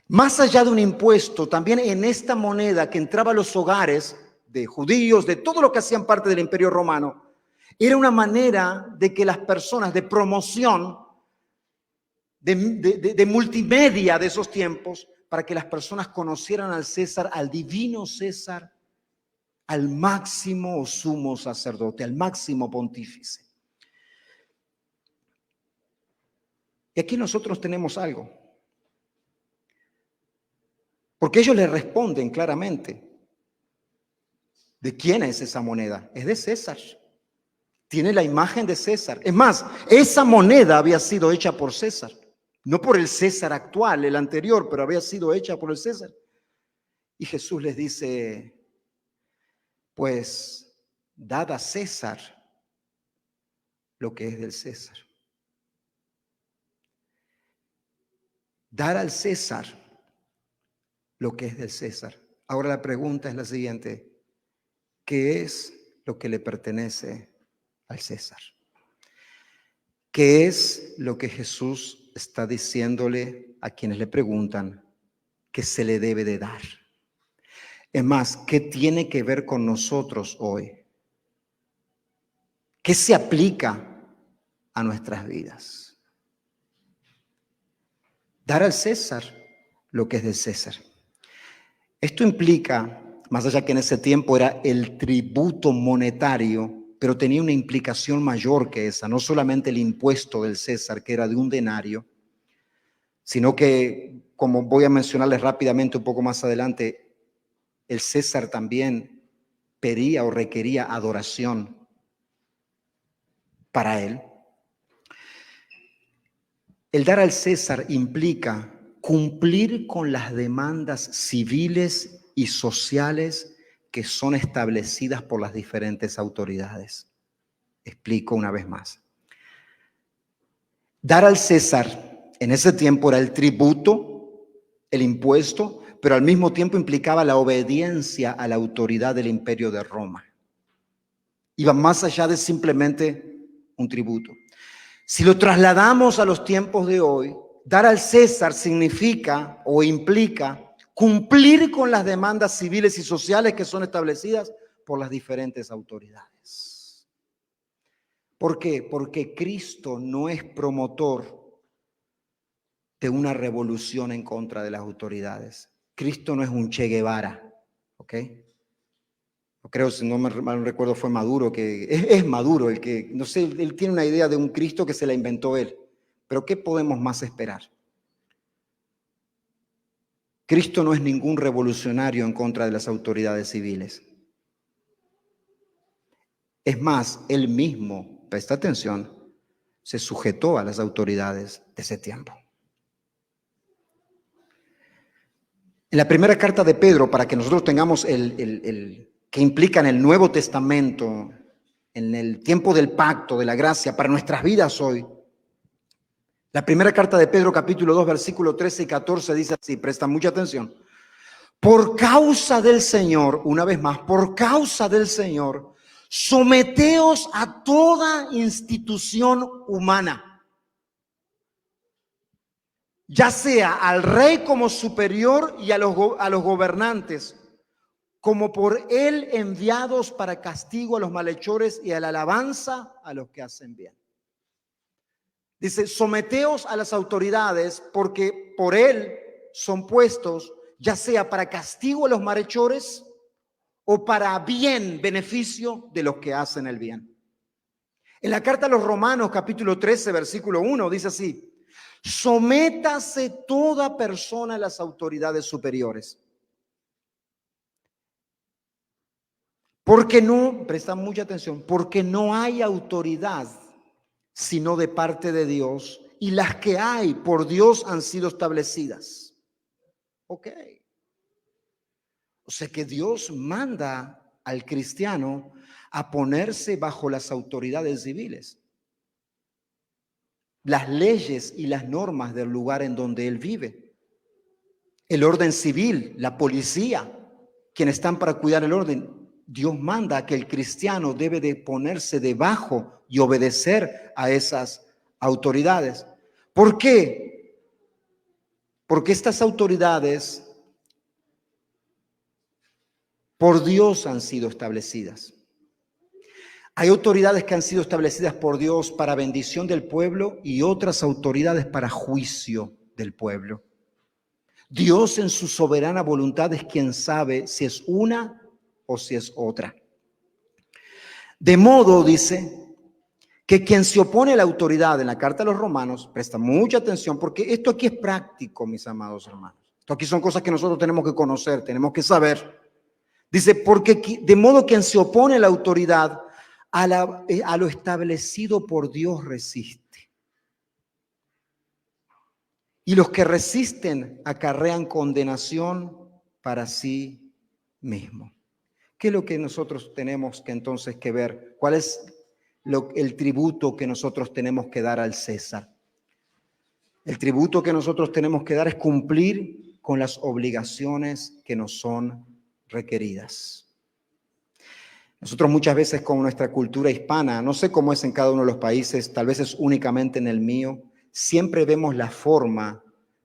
Más allá de un impuesto, también en esta moneda que entraba a los hogares de judíos, de todo lo que hacían parte del imperio romano, era una manera de que las personas, de promoción, de multimedia de esos tiempos, para que las personas conocieran al César, al divino César, al máximo o sumo sacerdote, al máximo pontífice. Y aquí nosotros tenemos algo. Porque ellos le responden claramente. ¿De quién es esa moneda? Es de César. Tiene la imagen de César. Es más, esa moneda había sido hecha por César. No por el César actual, el anterior, pero había sido hecha por el César. Y Jesús les dice, pues, dad a César lo que es del César. Dar al César lo que es del César. Ahora la pregunta es la siguiente. ¿Qué es lo que le pertenece al César? ¿Qué es lo que Jesús está diciéndole a quienes le preguntan que se le debe de dar? Es más, ¿qué tiene que ver con nosotros hoy? ¿Qué se aplica a nuestras vidas? Dar al César lo que es del César. Esto implica, más allá que en ese tiempo era el tributo monetario, pero tenía una implicación mayor que esa, no solamente el impuesto del César, que era de un denario, sino que, como voy a mencionarles rápidamente un poco más adelante, el César también pedía o requería adoración para él. El dar al César implica cumplir con las demandas civiles y sociales que son establecidas por las diferentes autoridades. Explico una vez más. Dar al César en ese tiempo era el tributo, el impuesto, pero al mismo tiempo implicaba la obediencia a la autoridad del Imperio de Roma. Iba más allá de simplemente un tributo. Si lo trasladamos a los tiempos de hoy, dar al César significa o implica cumplir con las demandas civiles y sociales que son establecidas por las diferentes autoridades. ¿Por qué? Porque Cristo no es promotor de una revolución en contra de las autoridades. Cristo no es un Che Guevara, ¿ok? Creo, si no mal recuerdo, fue Maduro, que es Maduro el que, no sé, él tiene una idea de un Cristo que se la inventó él. Pero ¿qué podemos más esperar? Cristo no es ningún revolucionario en contra de las autoridades civiles. Es más, él mismo, presta atención, se sujetó a las autoridades de ese tiempo. En la primera carta de Pedro, para que nosotros tengamos que implica en el Nuevo Testamento, en el tiempo del pacto, de la gracia, para nuestras vidas hoy. La primera carta de Pedro, capítulo 2, versículo 13 y 14, dice así, presta mucha atención. Por causa del Señor, una vez más, por causa del Señor, someteos a toda institución humana, ya sea al rey como superior y a los gobernantes, como por él enviados para castigo a los malhechores y a la alabanza a los que hacen bien. Dice, someteos a las autoridades porque por él son puestos, ya sea para castigo a los malhechores o para bien, beneficio de los que hacen el bien. En la carta a los Romanos, capítulo 13, versículo 1, dice así, sométase toda persona a las autoridades superiores, Porque no, presta mucha atención, porque no hay autoridad sino de parte de Dios, y las que hay por Dios han sido establecidas. Ok. O sea que Dios manda al cristiano a ponerse bajo las autoridades civiles, las leyes y las normas del lugar en donde él vive. El orden civil, la policía, quienes están para cuidar el orden. Dios manda que el cristiano debe de ponerse debajo y obedecer a esas autoridades. ¿Por qué? Porque estas autoridades por Dios han sido establecidas. Hay autoridades que han sido establecidas por Dios para bendición del pueblo y otras autoridades para juicio del pueblo. Dios en su soberana voluntad es quien sabe si es una o si es otra. De modo, dice, que quien se opone a la autoridad en la carta a los romanos, presta mucha atención porque esto aquí es práctico, mis amados hermanos. Esto aquí son cosas que nosotros tenemos que conocer, tenemos que saber. Dice, porque de modo quien se opone a la autoridad, a lo establecido por Dios resiste. Y los que resisten acarrean condenación para sí mismo. ¿Qué es lo que nosotros tenemos que entonces que ver? ¿Cuál es el tributo que nosotros tenemos que dar al César? El tributo que nosotros tenemos que dar es cumplir con las obligaciones que nos son requeridas. Nosotros muchas veces con nuestra cultura hispana, no sé cómo es en cada uno de los países, tal vez es únicamente en el mío, siempre vemos la forma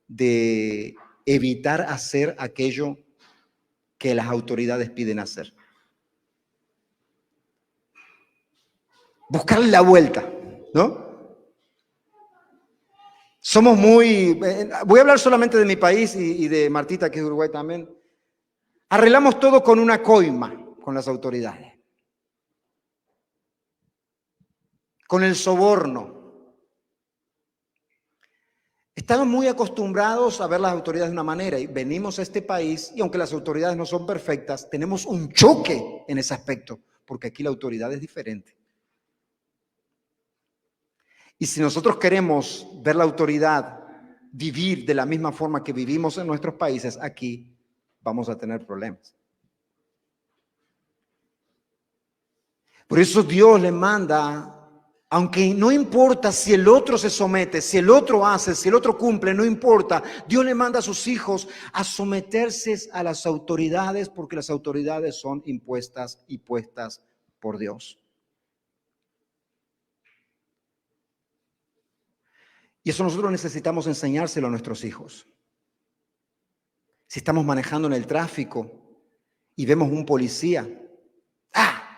de evitar hacer aquello que las autoridades piden hacer. Buscarle la vuelta, ¿no? Somos muy, voy a hablar solamente de mi país y de Martita, que es de Uruguay también. Arreglamos todo con una coima con las autoridades, con el soborno. Estamos muy acostumbrados a ver las autoridades de una manera y venimos a este país y aunque las autoridades no son perfectas, tenemos un choque en ese aspecto, porque aquí la autoridad es diferente. Y si nosotros queremos ver la autoridad vivir de la misma forma que vivimos en nuestros países, aquí vamos a tener problemas. Por eso Dios le manda, aunque no importa si el otro se somete, si el otro hace, si el otro cumple, no importa. Dios le manda a sus hijos a someterse a las autoridades porque las autoridades son impuestas y puestas por Dios. Y eso nosotros necesitamos enseñárselo a nuestros hijos. Si estamos manejando en el tráfico y vemos un policía,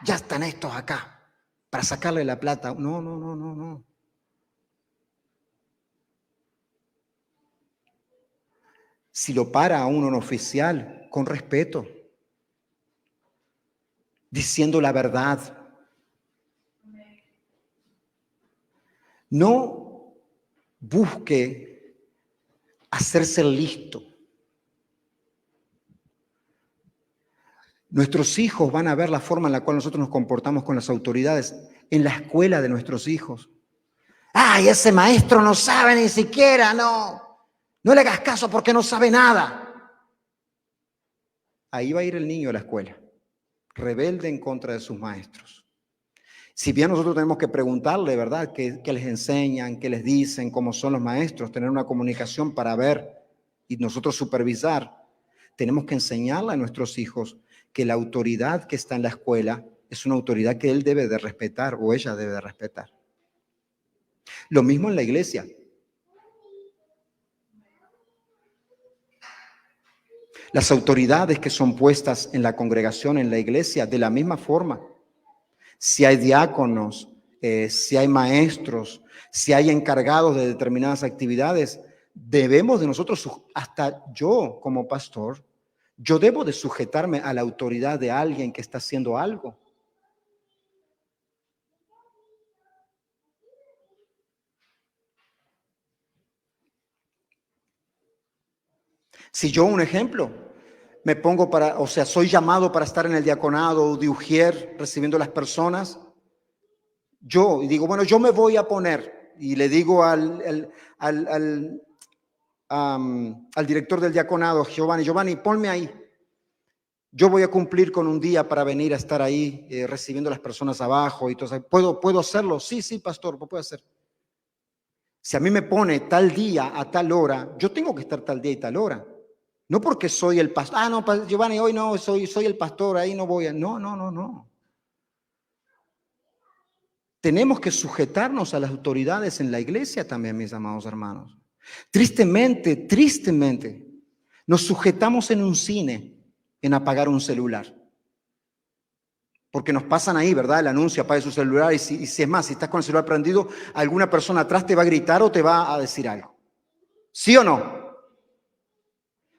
ya están estos acá para sacarle la plata. No. Si lo para a un oficial, con respeto, diciendo la verdad. No busque hacerse listo. Nuestros hijos van a ver la forma en la cual nosotros nos comportamos con las autoridades en la escuela de nuestros hijos. ¡Ay, ese maestro no sabe ni siquiera! No le hagas caso porque no sabe nada. Ahí va a ir el niño a la escuela, rebelde en contra de sus maestros. Si bien nosotros tenemos que preguntarle, ¿verdad?, qué les enseñan, qué les dicen, cómo son los maestros, tener una comunicación para ver y nosotros supervisar, tenemos que enseñarle a nuestros hijos que la autoridad que está en la escuela es una autoridad que él debe de respetar o ella debe de respetar. Lo mismo en la iglesia. Las autoridades que son puestas en la congregación, en la iglesia, de la misma forma. Si hay diáconos, si hay maestros, si hay encargados de determinadas actividades, debemos de nosotros, hasta yo como pastor, yo debo de sujetarme a la autoridad de alguien que está haciendo algo. Si yo, un ejemplo, me pongo soy llamado para estar en el diaconado de Ujier, recibiendo a las personas, yo digo, bueno, yo me voy a poner, y le digo al director del diaconado, Giovanni, ponme ahí. Yo voy a cumplir con un día para venir a estar ahí recibiendo a las personas abajo y todo eso. ¿Puedo hacerlo? Sí, pastor, lo puedo hacer. Si a mí me pone tal día a tal hora, yo tengo que estar tal día y tal hora. No porque soy el pastor. Ah, no, Giovanni, hoy no, soy el pastor, ahí no voy a. No. Tenemos que sujetarnos a las autoridades en la iglesia también, mis amados hermanos. Tristemente, nos sujetamos en un cine, en apagar un celular. Porque nos pasan ahí, ¿verdad? El anuncio, apague su celular y si es más, si estás con el celular prendido, alguna persona atrás te va a gritar o te va a decir algo. ¿Sí o no?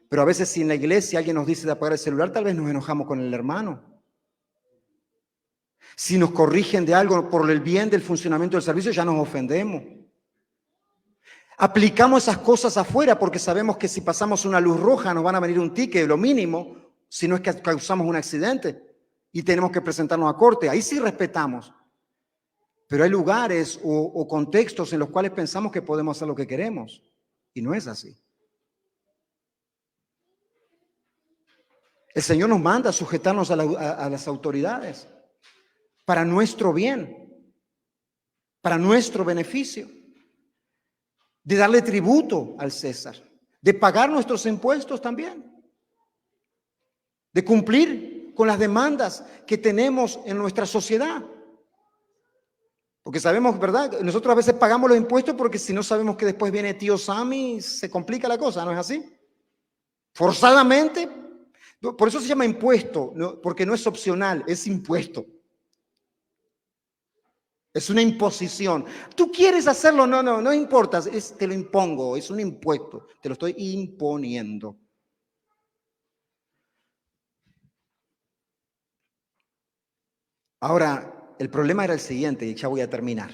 Pero a veces si en la iglesia alguien nos dice de apagar el celular, tal vez nos enojamos con el hermano. Si nos corrigen de algo por el bien del funcionamiento del servicio, ya nos ofendemos. Aplicamos esas cosas afuera porque sabemos que si pasamos una luz roja nos van a venir un ticket, lo mínimo, si no es que causamos un accidente y tenemos que presentarnos a corte. Ahí sí respetamos. Pero hay lugares o contextos en los cuales pensamos que podemos hacer lo que queremos y no es así. El Señor nos manda a sujetarnos a las autoridades para nuestro bien, para nuestro beneficio, de darle tributo al César, de pagar nuestros impuestos también, de cumplir con las demandas que tenemos en nuestra sociedad. Porque sabemos, ¿verdad? Nosotros a veces pagamos los impuestos porque si no sabemos que después viene tío Sammy, se complica la cosa, ¿no es así? Forzadamente. Por eso se llama impuesto, ¿no? Porque no es opcional, es impuesto. Es una imposición. ¿Tú quieres hacerlo? No importa, te lo impongo, es un impuesto, te lo estoy imponiendo. Ahora, el problema era el siguiente, y ya voy a terminar.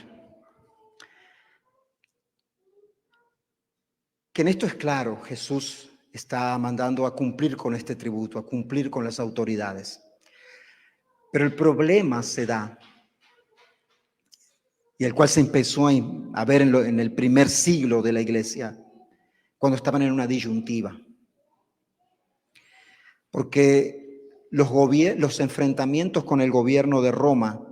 Que en esto es claro, Jesús está mandando a cumplir con este tributo, a cumplir con las autoridades. Pero el problema se da, y el cual se empezó a ver en el primer siglo de la iglesia, cuando estaban en una disyuntiva. Porque los enfrentamientos con el gobierno de Roma,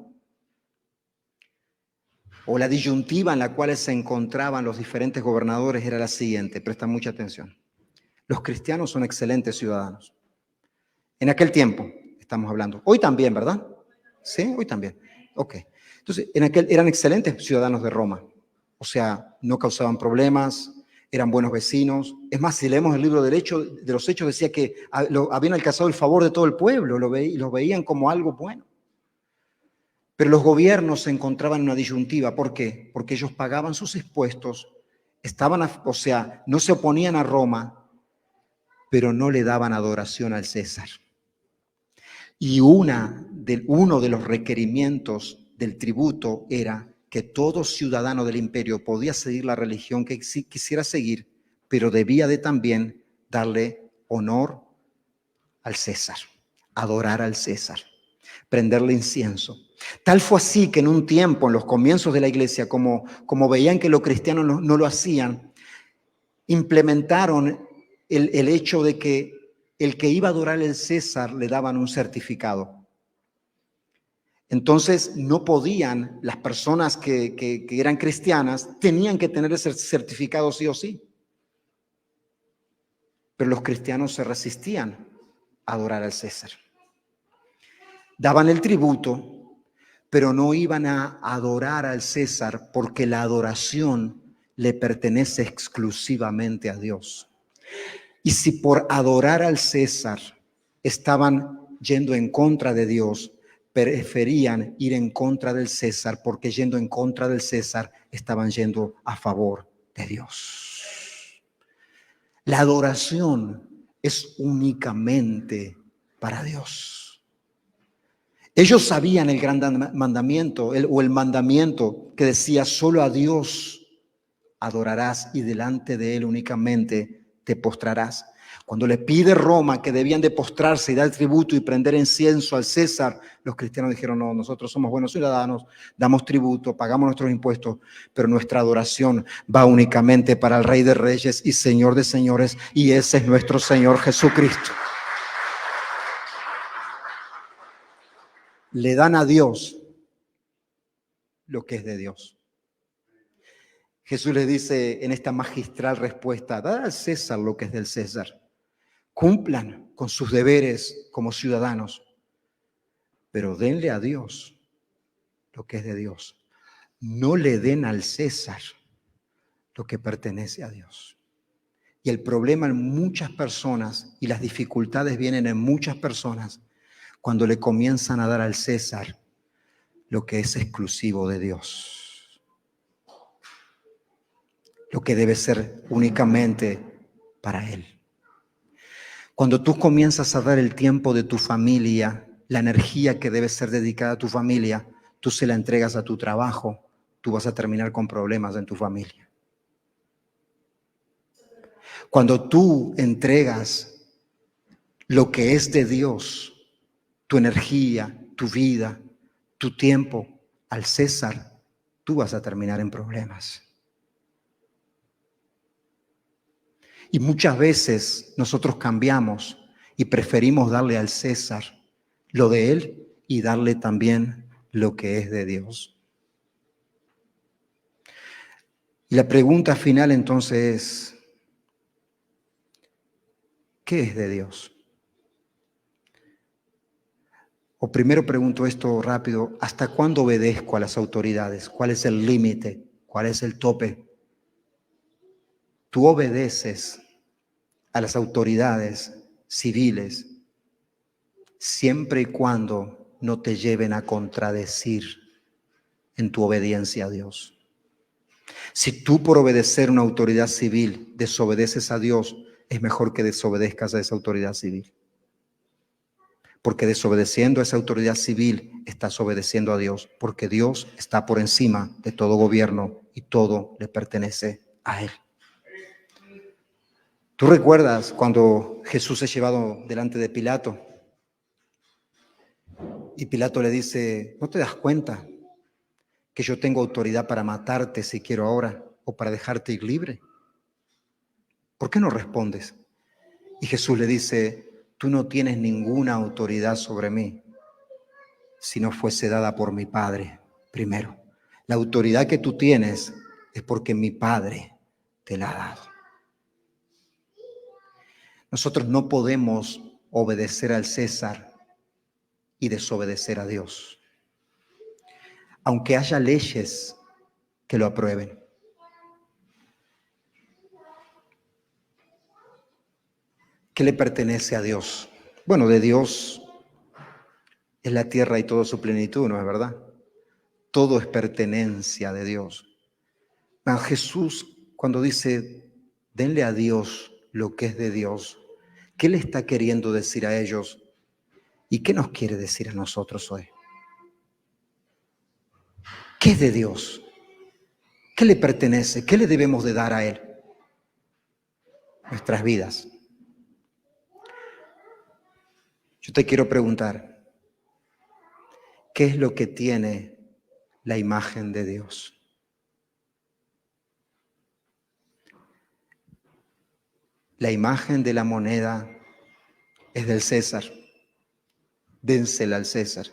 o la disyuntiva en la cual se encontraban los diferentes gobernadores, era la siguiente, presta mucha atención. Los cristianos son excelentes ciudadanos. En aquel tiempo estamos hablando. Hoy también, ¿verdad? Sí, hoy también. Ok. Entonces, eran excelentes ciudadanos de Roma. O sea, no causaban problemas, eran buenos vecinos. Es más, si leemos el libro de los Hechos, decía que habían alcanzado el favor de todo el pueblo, los veían como algo bueno. Pero los gobiernos se encontraban en una disyuntiva. ¿Por qué? Porque ellos pagaban sus impuestos, no se oponían a Roma, pero no le daban adoración al César. Y uno de los requerimientos del tributo era que todo ciudadano del imperio podía seguir la religión que quisiera seguir, pero debía de también darle honor al César, adorar al César, prenderle incienso. Tal fue así que en un tiempo, en los comienzos de la iglesia, como veían que los cristianos no lo hacían, implementaron el hecho de que el que iba a adorar al César le daban un certificado. Entonces no podían, las personas que eran cristianas, tenían que tener ese certificado sí o sí. Pero los cristianos se resistían a adorar al César. Daban el tributo, pero no iban a adorar al César porque la adoración le pertenece exclusivamente a Dios. Y si por adorar al César estaban yendo en contra de Dios, preferían ir en contra del César, porque yendo en contra del César estaban yendo a favor de Dios. La adoración es únicamente para Dios. Ellos sabían el gran mandamiento, el mandamiento que decía: solo a Dios adorarás y delante de Él únicamente te postrarás. Cuando le pide Roma que debían de postrarse y dar tributo y prender incienso al César, los cristianos dijeron, no, nosotros somos buenos ciudadanos, damos tributo, pagamos nuestros impuestos, pero nuestra adoración va únicamente para el Rey de Reyes y Señor de Señores, y ese es nuestro Señor Jesucristo. Le dan a Dios lo que es de Dios. Jesús les dice en esta magistral respuesta, dad al César lo que es del César. Cumplan con sus deberes como ciudadanos, pero denle a Dios lo que es de Dios. No le den al César lo que pertenece a Dios. Y el problema en muchas personas, y las dificultades vienen en muchas personas, cuando le comienzan a dar al César lo que es exclusivo de Dios, lo que debe ser únicamente para Él. Cuando tú comienzas a dar el tiempo de tu familia, la energía que debe ser dedicada a tu familia, tú se la entregas a tu trabajo, tú vas a terminar con problemas en tu familia. Cuando tú entregas lo que es de Dios, tu energía, tu vida, tu tiempo al César, tú vas a terminar en problemas. Y muchas veces nosotros cambiamos y preferimos darle al César lo de él y darle también lo que es de Dios. Y la pregunta final entonces es, ¿qué es de Dios? O primero pregunto esto rápido, ¿hasta cuándo obedezco a las autoridades? ¿Cuál es el límite? ¿Cuál es el tope? Tú obedeces a las autoridades civiles siempre y cuando no te lleven a contradecir en tu obediencia a Dios. Si tú por obedecer una autoridad civil desobedeces a Dios, es mejor que desobedezcas a esa autoridad civil. Porque desobedeciendo a esa autoridad civil estás obedeciendo a Dios, porque Dios está por encima de todo gobierno y todo le pertenece a Él. ¿Tú recuerdas cuando Jesús es llevado delante de Pilato? Y Pilato le dice, ¿no te das cuenta que yo tengo autoridad para matarte si quiero ahora o para dejarte ir libre? ¿Por qué no respondes? Y Jesús le dice, tú no tienes ninguna autoridad sobre mí si no fuese dada por mi Padre primero. La autoridad que tú tienes es porque mi Padre te la ha dado. Nosotros no podemos obedecer al César y desobedecer a Dios, aunque haya leyes que lo aprueben. ¿Qué le pertenece a Dios? Bueno, de Dios es la tierra y toda su plenitud, ¿no es verdad? Todo es pertenencia de Dios. Pero Jesús, cuando dice, denle a Dios lo que es de Dios, ¿qué le está queriendo decir a ellos? ¿Y qué nos quiere decir a nosotros hoy? ¿Qué es de Dios? ¿Qué le pertenece? ¿Qué le debemos de dar a Él? Nuestras vidas. Yo te quiero preguntar, ¿qué es lo que tiene la imagen de Dios? La imagen de la moneda es del César. Dénsela al César.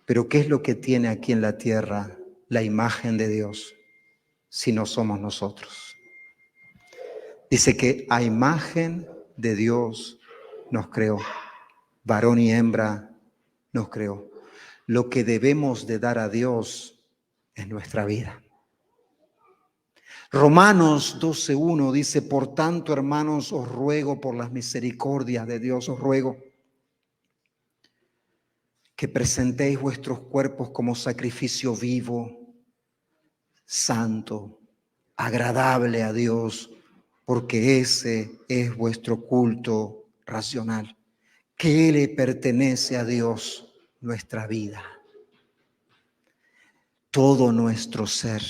Pero ¿qué es lo que tiene aquí en la tierra la imagen de Dios si no somos nosotros? Dice que a imagen de Dios nos creó. Varón y hembra nos creó. Lo que debemos de dar a Dios es nuestra vida. Romanos 12:1 dice, por tanto, hermanos, os ruego por las misericordias de Dios, os ruego que presentéis vuestros cuerpos como sacrificio vivo, santo, agradable a Dios, porque ese es vuestro culto racional. ¿Qué le pertenece a Dios? Nuestra vida, todo nuestro ser.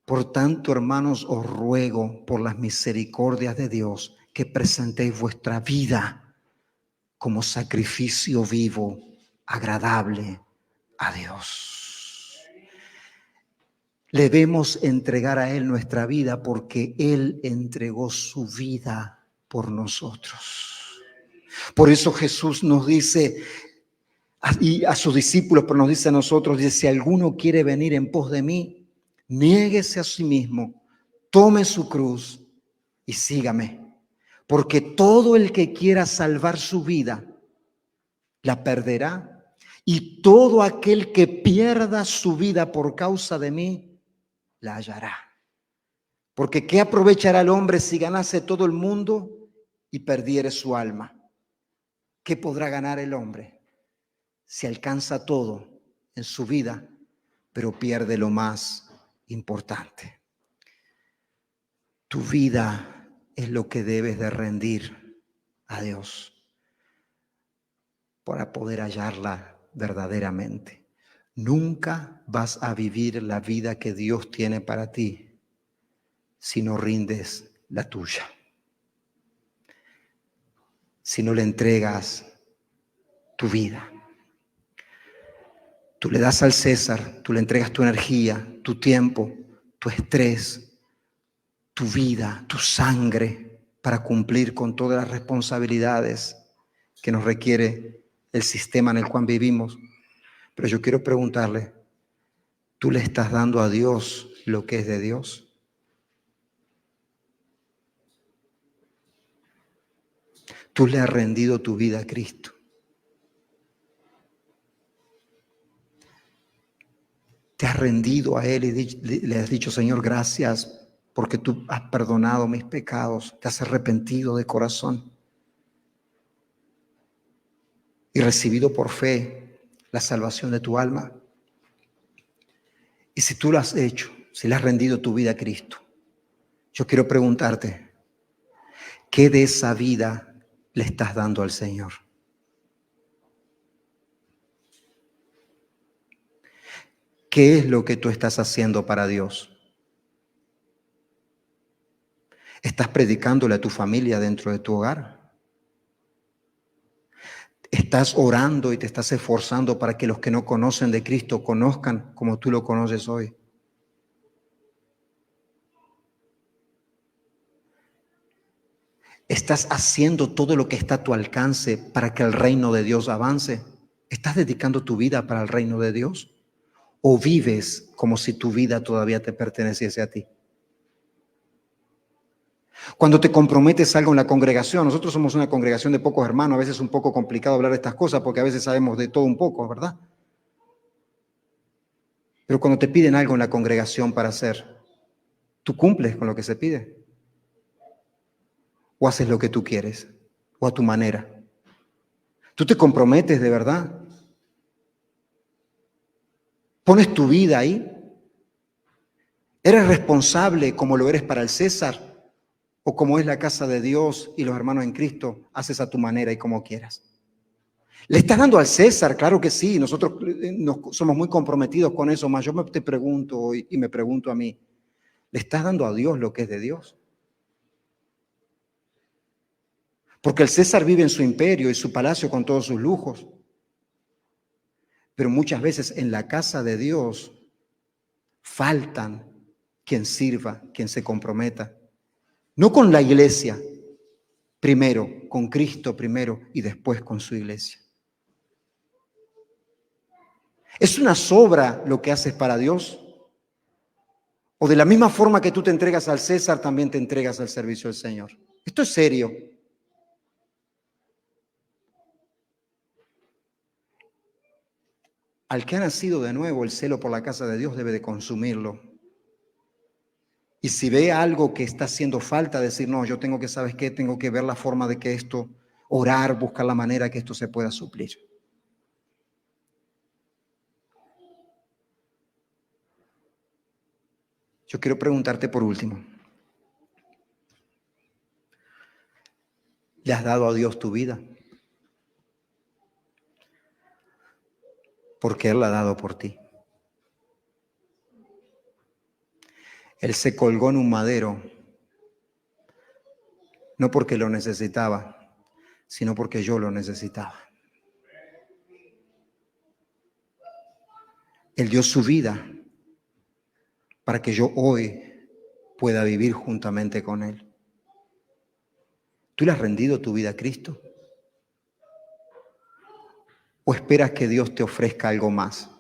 Por tanto, hermanos, os ruego por las misericordias de Dios que presentéis vuestra vida como sacrificio vivo, agradable a Dios. Le debemos entregar a Él nuestra vida porque Él entregó su vida por nosotros. Por eso Jesús nos dice, y a sus discípulos, pero nos dice a nosotros, dice, si alguno quiere venir en pos de mí, niéguese a sí mismo, tome su cruz y sígame. Porque todo el que quiera salvar su vida, la perderá. Y todo aquel que pierda su vida por causa de mí, la hallará. Porque ¿qué aprovechará el hombre si ganase todo el mundo y perdiere su alma? ¿Qué podrá ganar el hombre si alcanza todo en su vida, pero pierde lo más importante? Tu vida es lo que debes de rendir a Dios para poder hallarla verdaderamente. Nunca vas a vivir la vida que Dios tiene para ti si no rindes la tuya. Si no le entregas tu vida. Tú le das al César, tú le entregas tu energía, tu tiempo, tu estrés, tu vida, tu sangre para cumplir con todas las responsabilidades que nos requiere el sistema en el cual vivimos. Pero yo quiero preguntarle, ¿tú le estás dando a Dios lo que es de Dios? ¿Tú le has rendido tu vida a Cristo? ¿Te has rendido a Él y le has dicho, Señor, gracias porque tú has perdonado mis pecados, te has arrepentido de corazón y recibido por fe la salvación de tu alma? Y si tú lo has hecho, si le has rendido tu vida a Cristo, yo quiero preguntarte, ¿qué de esa vida le estás dando al Señor? ¿Qué es lo que tú estás haciendo para Dios? ¿Estás predicándole a tu familia dentro de tu hogar? ¿Estás orando y te estás esforzando para que los que no conocen de Cristo conozcan como tú lo conoces hoy? ¿Estás haciendo todo lo que está a tu alcance para que el reino de Dios avance? ¿Estás dedicando tu vida para el reino de Dios? ¿O vives como si tu vida todavía te perteneciese a ti? Cuando te comprometes algo en la congregación, nosotros somos una congregación de pocos hermanos, a veces es un poco complicado hablar de estas cosas porque a veces sabemos de todo un poco, ¿verdad? Pero cuando te piden algo en la congregación para hacer, ¿tú cumples con lo que se pide? ¿O haces lo que tú quieres? ¿O a tu manera? ¿Tú te comprometes de verdad? ¿Pones tu vida ahí? ¿Eres responsable como lo eres para el César? ¿O como es la casa de Dios y los hermanos en Cristo, haces a tu manera y como quieras? ¿Le estás dando al César? Claro que sí, nosotros somos muy comprometidos con eso, más yo te pregunto y me pregunto a mí, ¿le estás dando a Dios lo que es de Dios? Porque el César vive en su imperio y su palacio con todos sus lujos, pero muchas veces en la casa de Dios faltan quien sirva, quien se comprometa. No con la iglesia primero, con Cristo primero y después con su iglesia. ¿Es una sobra lo que haces para Dios? ¿O de la misma forma que tú te entregas al César, también te entregas al servicio del Señor? Esto es serio. Al que ha nacido de nuevo, el celo por la casa de Dios debe de consumirlo. Y si ve algo que está haciendo falta, decir, no, yo tengo que, ¿sabes qué? Tengo que ver la forma de que esto, orar, buscar la manera que esto se pueda suplir. Yo quiero preguntarte por último, ¿le has dado a Dios tu vida? Porque Él la ha dado por ti. Él se colgó en un madero no porque lo necesitaba, sino porque yo lo necesitaba. Él dio su vida para que yo hoy pueda vivir juntamente con Él. ¿Tú le has rendido tu vida a Cristo? ¿O esperas que Dios te ofrezca algo más?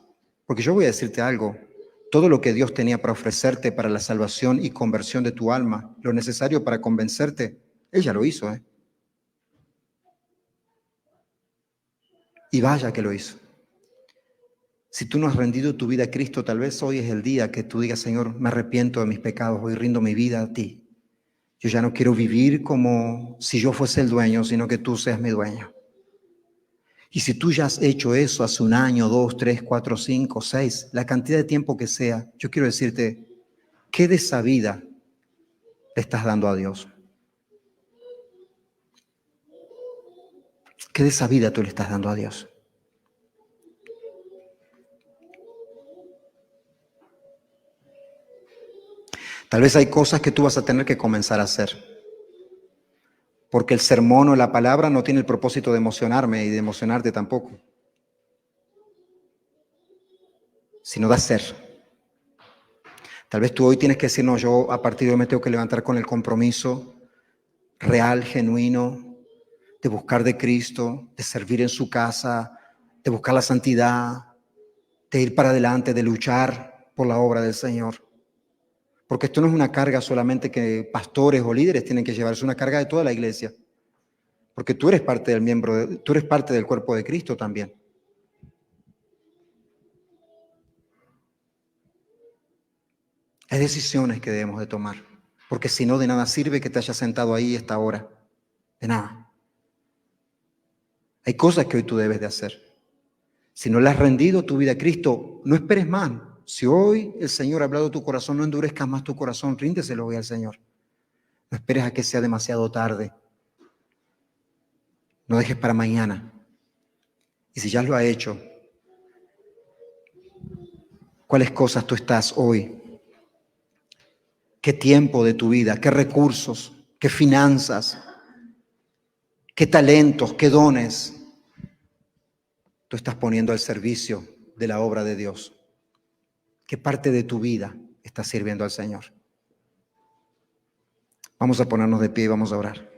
Porque yo voy a decirte algo. Todo lo que Dios tenía para ofrecerte para la salvación y conversión de tu alma, lo necesario para convencerte, Él ya lo hizo, ¿eh? Y vaya que lo hizo. Si tú no has rendido tu vida a Cristo, tal vez hoy es el día que tú digas, Señor, me arrepiento de mis pecados, hoy rindo mi vida a ti. Yo ya no quiero vivir como si yo fuese el dueño, sino que tú seas mi dueño. Y si tú ya has hecho eso hace 1 año, 2, 3, 4, 5, 6, la cantidad de tiempo que sea, yo quiero decirte, ¿qué de esa vida le estás dando a Dios? ¿Qué de esa vida tú le estás dando a Dios? Tal vez hay cosas que tú vas a tener que comenzar a hacer, porque el sermón o la palabra no tiene el propósito de emocionarme y de emocionarte tampoco, sino de hacer. Tal vez tú hoy tienes que decir, no, yo a partir de hoy me tengo que levantar con el compromiso real, genuino, de buscar de Cristo, de servir en su casa, de buscar la santidad, de ir para adelante, de luchar por la obra del Señor. Porque esto no es una carga solamente que pastores o líderes tienen que llevar, es una carga de toda la iglesia. Porque tú eres parte del tú eres parte del cuerpo de Cristo también. Hay decisiones que debemos de tomar, porque si no, de nada sirve que te hayas sentado ahí esta hora. De nada. Hay cosas que hoy tú debes de hacer. Si no le has rendido tu vida a Cristo, no esperes más. Si hoy el Señor ha hablado a tu corazón, no endurezcas más tu corazón, ríndeselo hoy al Señor. No esperes a que sea demasiado tarde. No dejes para mañana. Y si ya lo ha hecho, ¿cuáles cosas tú estás hoy? ¿Qué tiempo de tu vida? ¿Qué recursos? ¿Qué finanzas? ¿Qué talentos? ¿Qué dones tú estás poniendo al servicio de la obra de Dios? ¿Qué parte de tu vida estás sirviendo al Señor? Vamos a ponernos de pie y vamos a orar.